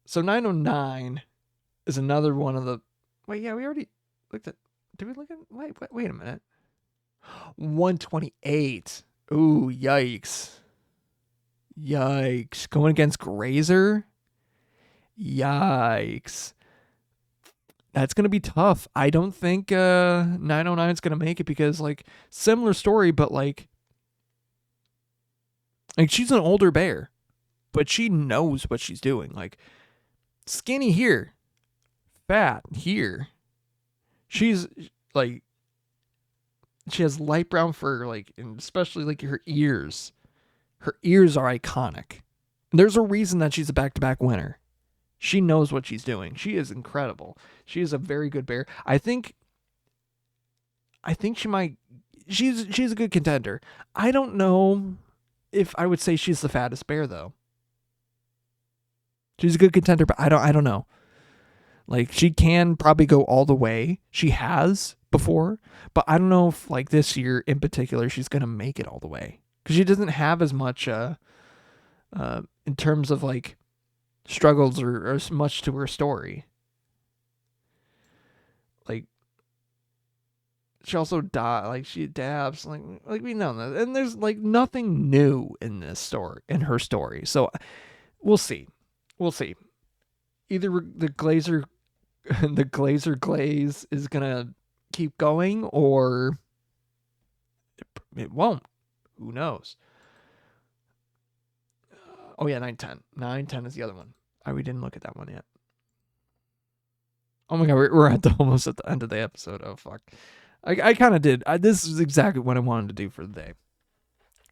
So 909 is another one of the. Wait, yeah, we already looked at. Did we look at? Wait a minute. 128. Ooh, yikes. Yikes. Going against Grazer? Yikes. That's going to be tough. I don't think 909 is going to make it because, like, similar story, but, like she's an older bear, but she knows what she's doing. Like, skinny here, fat here. She's, like, she has light brown fur, like, and especially, like, her ears. Her ears are iconic. There's a reason that she's a back-to-back winner. She knows what she's doing. She is incredible. She is a very good bear. I think she might. She's a good contender. I don't know if I would say she's the fattest bear though. She's a good contender, but I don't know. Like, she can probably go all the way. She has before, but I don't know if, like, this year in particular she's gonna make it all the way because she doesn't have as much in terms of, like, struggles or as much to her story. Like, she also she dabs, like we know that, and there's, like, nothing new in her story. So we'll see. Either the Glazer glaze is gonna keep going, or it won't. Who knows? Oh yeah, 910. 910 is the other one. We didn't look at that one yet. Oh my god, we're almost at the end of the episode. Oh fuck. I kind of did. This is exactly what I wanted to do for the day.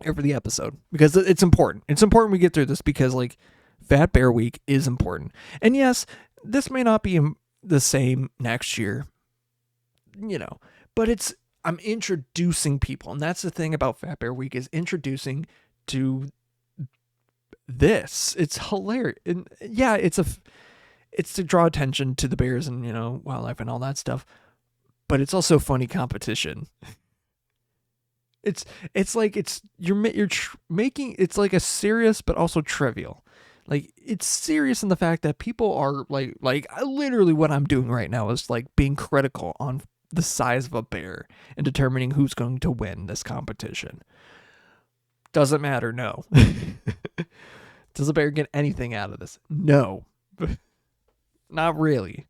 Or for the episode. Because it's important. It's important we get through this because, like, Fat Bear Week is important. And yes, this may not be the same next year. But I'm introducing people. And that's the thing about Fat Bear Week, is introducing to this. It's hilarious. And yeah, it's to draw attention to the bears and, wildlife and all that stuff, but it's also funny competition. It's like you're making it's like a serious but also trivial. Like, it's serious in the fact that people are like literally what I'm doing right now is, like, being critical on the size of a bear and determining who's going to win this competition. Doesn't matter, no. Does a bear get anything out of this? No. Not really.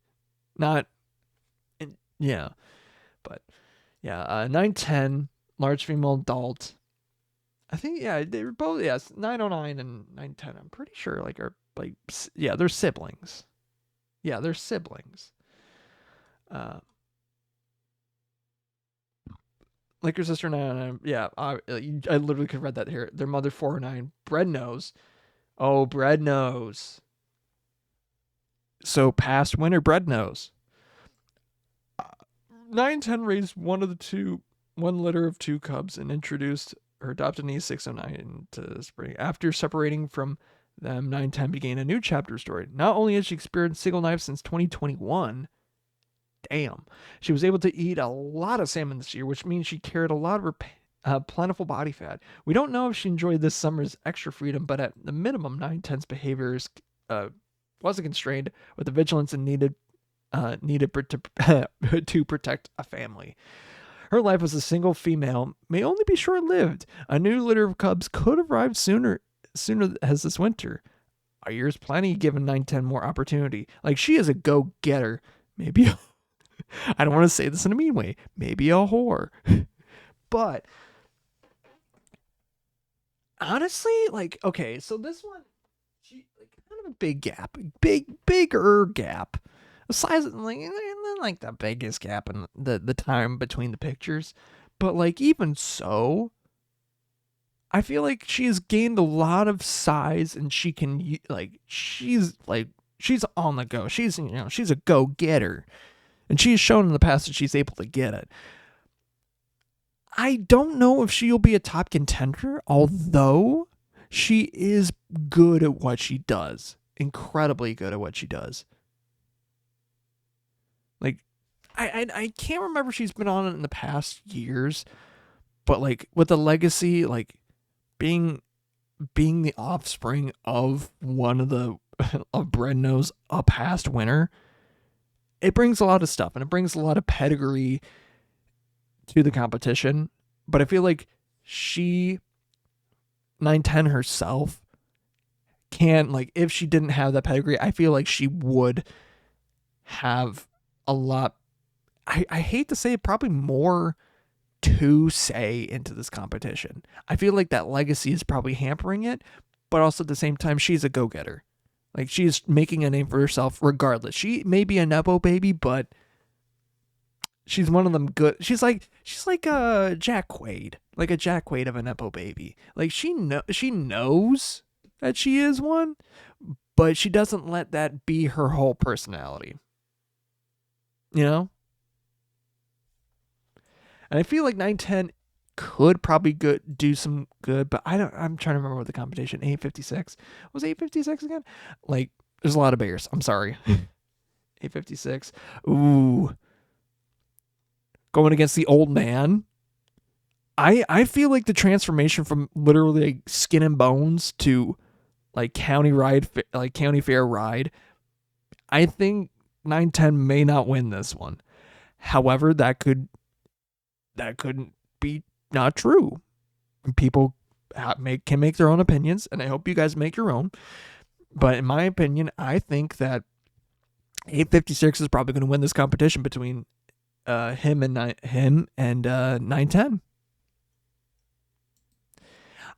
Not. Yeah. But, yeah. 910, large female adult. I think, yeah, they were both, yes, 909 and 910, I'm pretty sure, like, are, like, yeah, they're siblings. Yeah, they're siblings. Like her sister 909, yeah, I literally could have read that here. Their mother 409, Bread Nose. Oh, Bread Nose. So, past winner, Bread Nose. 910 raised one litter of two cubs and introduced her adopted niece 609 to spring. After separating from them, 910 began a new chapter story. Not only has she experienced single knife since 2021, damn, she was able to eat a lot of salmon this year, which means she carried a lot of her plentiful body fat. We don't know if she enjoyed this summer's extra freedom, but at the minimum, 910's behaviors wasn't constrained with the vigilance and needed to protect a family. Her life as a single female may only be short-lived. A new litter of cubs could arrive sooner as this winter. A year's plenty, given 910 more opportunity. Like, she is a go-getter. Maybe I don't want to say this in a mean way. Maybe a whore. But honestly, like, okay, so this one, she, like, kind of a big gap. Bigger gap. The size, like the biggest gap in the time between the pictures. But, like, even so, I feel like she's gained a lot of size, and she's on the go. She's a go-getter, and she's shown in the past that she's able to get it. I don't know if she'll be a top contender, although she is good at what she does. Incredibly good at what she does. Like, I can't remember if she's been on it in the past years, but like with the legacy, like being the offspring of one of the of Brenno's a past winner, it brings a lot of stuff, and it brings a lot of pedigree to the competition. But I feel like 910 herself can't, like, if she didn't have that pedigree, I feel like she would have a lot, I hate to say it, probably more to say into this competition. I feel like that legacy is probably hampering it, but also at the same time, she's a go-getter. Like, she's making a name for herself regardless. She may be a Nepo baby, but she's one of them good. She's like a Jack Quaid, like a Jack Quaid of a Nepo baby. Like, she knows that she is one, but she doesn't let that be her whole personality. You know? And I feel like 910 could probably do some good, but I'm trying to remember what the competition, 856. Was 856 again? Like, there's a lot of bears. I'm sorry. 856. Ooh. Going against the old man. I feel like the transformation from literally like skin and bones to like county fair ride, I think 910 may not win this one. However, that couldn't be not true. People can make their own opinions, and I hope you guys make your own. But in my opinion, I think that 856 is probably going to win this competition between him and 910.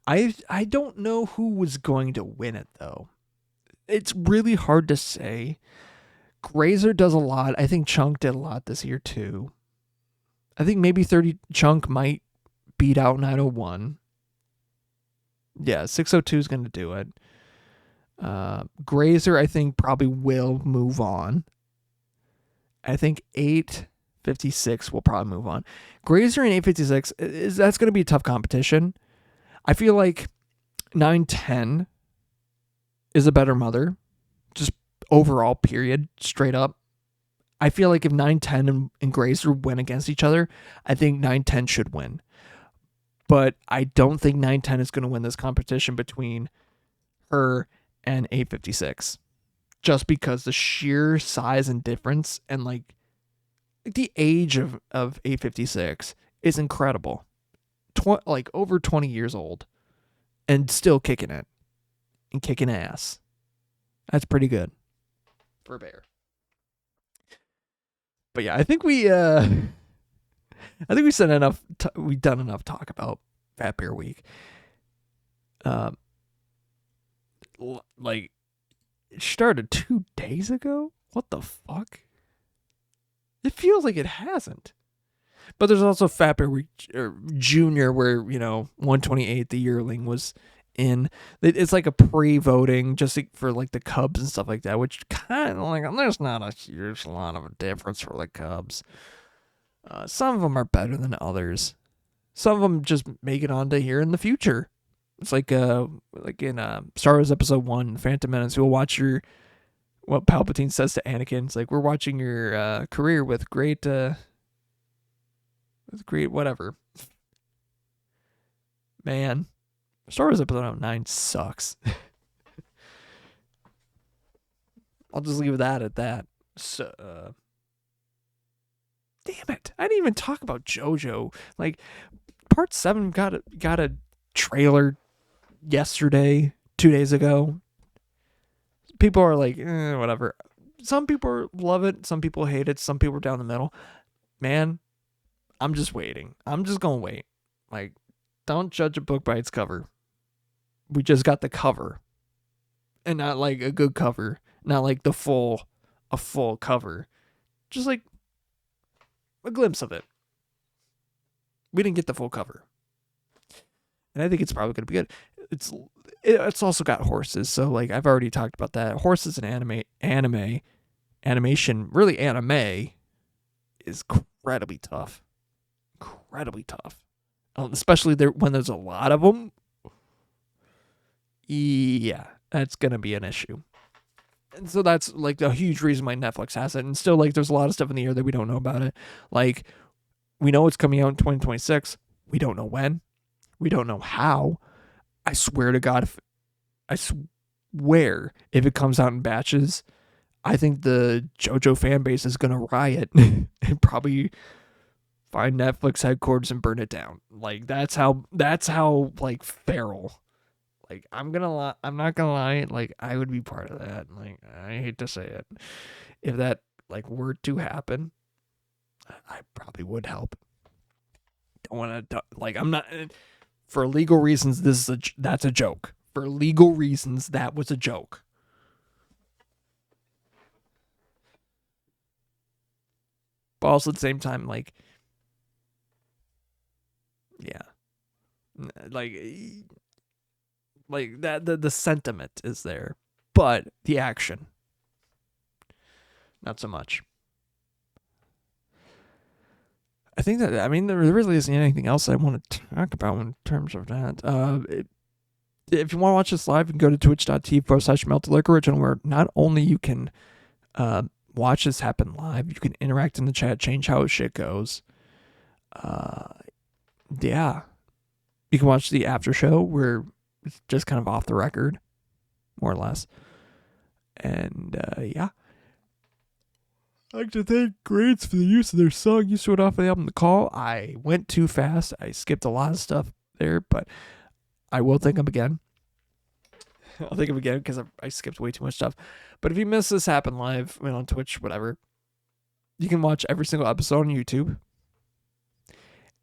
I don't know who was going to win it, though. It's really hard to say. Grazer does a lot. I think Chunk did a lot this year, too. I think maybe 30 Chunk might beat out 901. Yeah, 602 is going to do it. Grazer, I think, probably will move on. I think 856 will probably move on. Grazer and 856, that's going to be a tough competition. I feel like 910 is a better mother. Just overall, period, straight up. I feel like if 910 and Grazer win against each other, I think 910 should win. But I don't think 910 is going to win this competition between her and 856. Just because the sheer size and difference and like the age of 856 is incredible. Like over 20 years old and still kicking it and kicking ass. That's pretty good for a bear. But yeah, I think we said enough. We've done enough talk about Fat Bear Week. Like, it started 2 days ago. What the fuck? It feels like it hasn't. But there's also Fat Bear Week Junior, where 128, the yearling, was in. It's like a pre-voting just for like the Cubs and stuff like that, which kind of like there's not a huge lot of a difference for the Cubs. Some of them are better than others. Some of them just make it on to here in the future. It's like in Star Wars Episode 1, Phantom Menace. We'll watch what Palpatine says to Anakin. It's like, we're watching your career with great whatever. Man, Star Wars Episode 9 sucks. I'll just leave that at that. So, damn it! I didn't even talk about JoJo. Like, Part 7 got a trailer yesterday, 2 days ago. People are like, whatever. Some people love it. Some people hate it. Some people are down the middle. Man, I'm just waiting. I'm just gonna wait. Like, don't judge a book by its cover. We just got the cover, and not like a good cover. Not like a full cover. Just like a glimpse of it. We didn't get the full cover. and I think it's probably going to be good. It's also got horses, so like I've already talked about that. Horses and animation, really anime is incredibly tough, especially there when there's a lot of them. Yeah, that's gonna be an issue. And so that's like a huge reason why Netflix has it. And still, like, there's a lot of stuff in the air that we don't know about it. Like, we know it's coming out in 2026. We don't know when. We don't know how. I swear to God, if it comes out in batches, I think the JoJo fan base is gonna riot and probably find Netflix headquarters and burn it down. Like that's how like feral. Like I'm not gonna lie, like I would be part of that. Like I hate to say it. If that like were to happen, I probably would help. Don't want to like I'm not for legal reasons that's a joke. For legal reasons that was a joke. But also at the same time, like, yeah, like that the sentiment is there, but the action, not so much. I think that there really isn't anything else I want to talk about in terms of that. If you want to watch this live, you can go to twitch.tv/meltliquor, where not only you can watch this happen live, you can interact in the chat, change how shit goes. Yeah. You can watch the after show where it's just kind of off the record, more or less. And yeah. I'd like to thank Grades for the use of their song "You Sort Off" of the album The Call. I went too fast. I skipped a lot of stuff there, but I will thank them again. I'll thank them again because I skipped way too much stuff. But if you miss this happen live, on Twitch, whatever, you can watch every single episode on YouTube.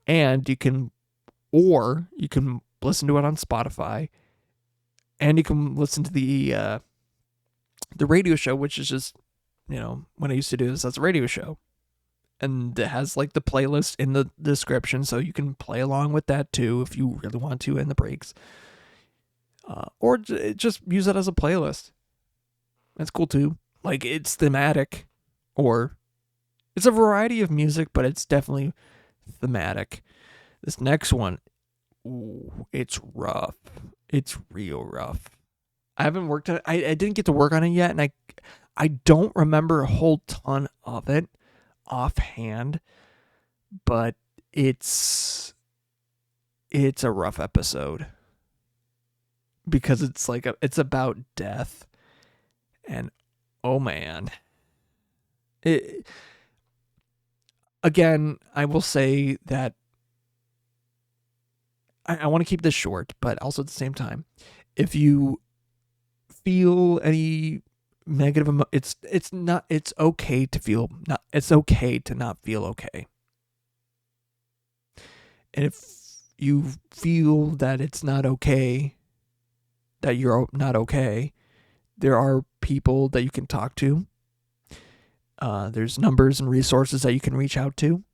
And you can listen to it on Spotify. And you can listen to the radio show, which is just, when I used to do this as a radio show. And it has like the playlist in the description, so you can play along with that too if you really want to in the breaks. Or just use it as a playlist. That's cool too. Like it's thematic, or it's a variety of music, but it's definitely thematic. This next one, ooh, it's rough. It's real rough. I haven't worked on it. I didn't get to work on it yet, and I don't remember a whole ton of it offhand, but it's a rough episode because it's about death, and oh man. Again, I will say that I want to keep this short, but also at the same time, if you feel any negative it's okay to feel not it's okay to not feel okay. And if you feel that it's not okay, that you're not okay, there are people that you can talk to. There's numbers and resources that you can reach out to.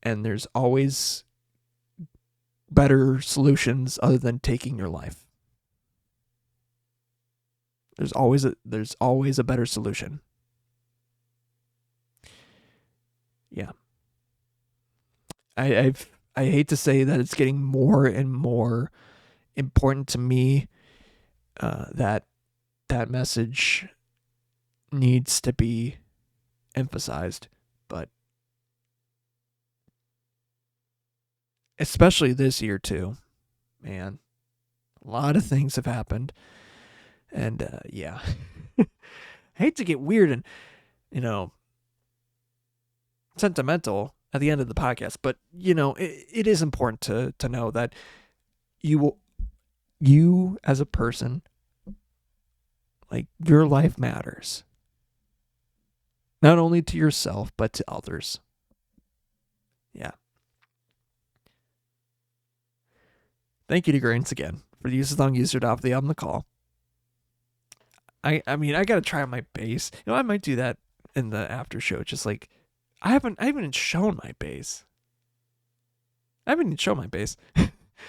And there's always better solutions other than taking your life. There's always a better solution. Yeah. I hate to say that it's getting more and more important to me that message needs to be emphasized, but especially this year too, man. A lot of things have happened, and yeah. I hate to get weird and sentimental at the end of the podcast, but it is important to know that you as a person, like, your life matters, not only to yourself but to others. Yeah. Thank you to Grains again for the use of song "User off the album The Call." I gotta try on my bass. I might do that in the after show. Just like I haven't shown my bass. I haven't even shown my base.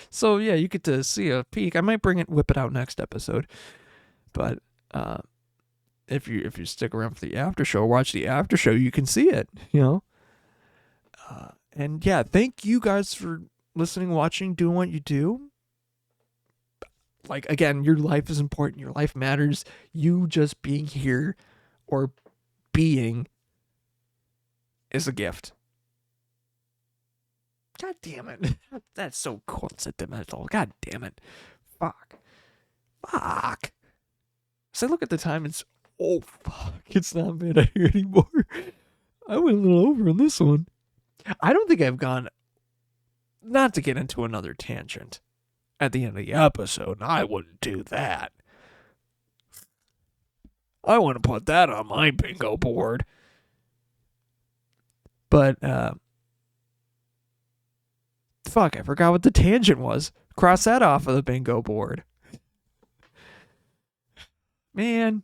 So yeah, you get to see a peek. I might whip it out next episode. But if you stick around for the after show, watch the after show, you can see it, you know. And yeah, thank you guys for listening, watching, doing what you do. Like, again, your life is important. Your life matters. You just being here or being is a gift. God damn it. That's so coincidental. God damn it. Fuck. So I look at the time, it's, oh, fuck. It's not midnight here anymore. I went a little over on this one. I don't think I've gone, not to get into another tangent at the end of the episode. I wouldn't do that. I want to put that on my bingo board. But, fuck, I forgot what the tangent was. Cross that off of the bingo board. Man.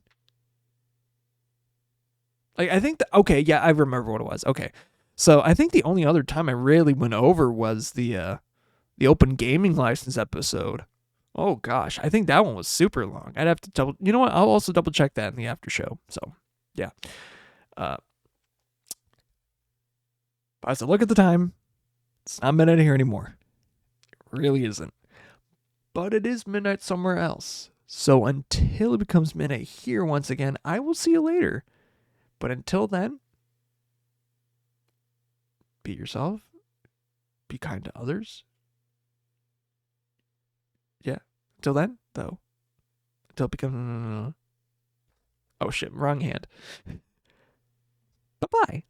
Like, I think okay, yeah, I remember what it was. Okay. So I think the only other time I really went over was the open gaming license episode. Oh gosh, I think that one was super long. I'd have to you know what? I'll also double check that in the after show. So yeah. I said, look at the time. It's not midnight here anymore. It really isn't. But it is midnight somewhere else. So until it becomes midnight here once again, I will see you later. But until then, be yourself. Be kind to others. Yeah. Until then, though. Until it becomes... Oh shit, wrong hand. Bye-bye.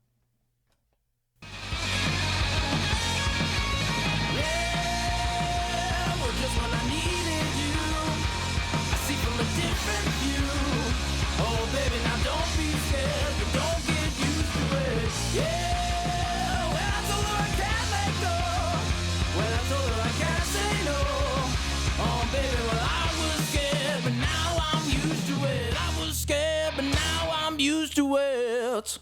But now I'm used to it.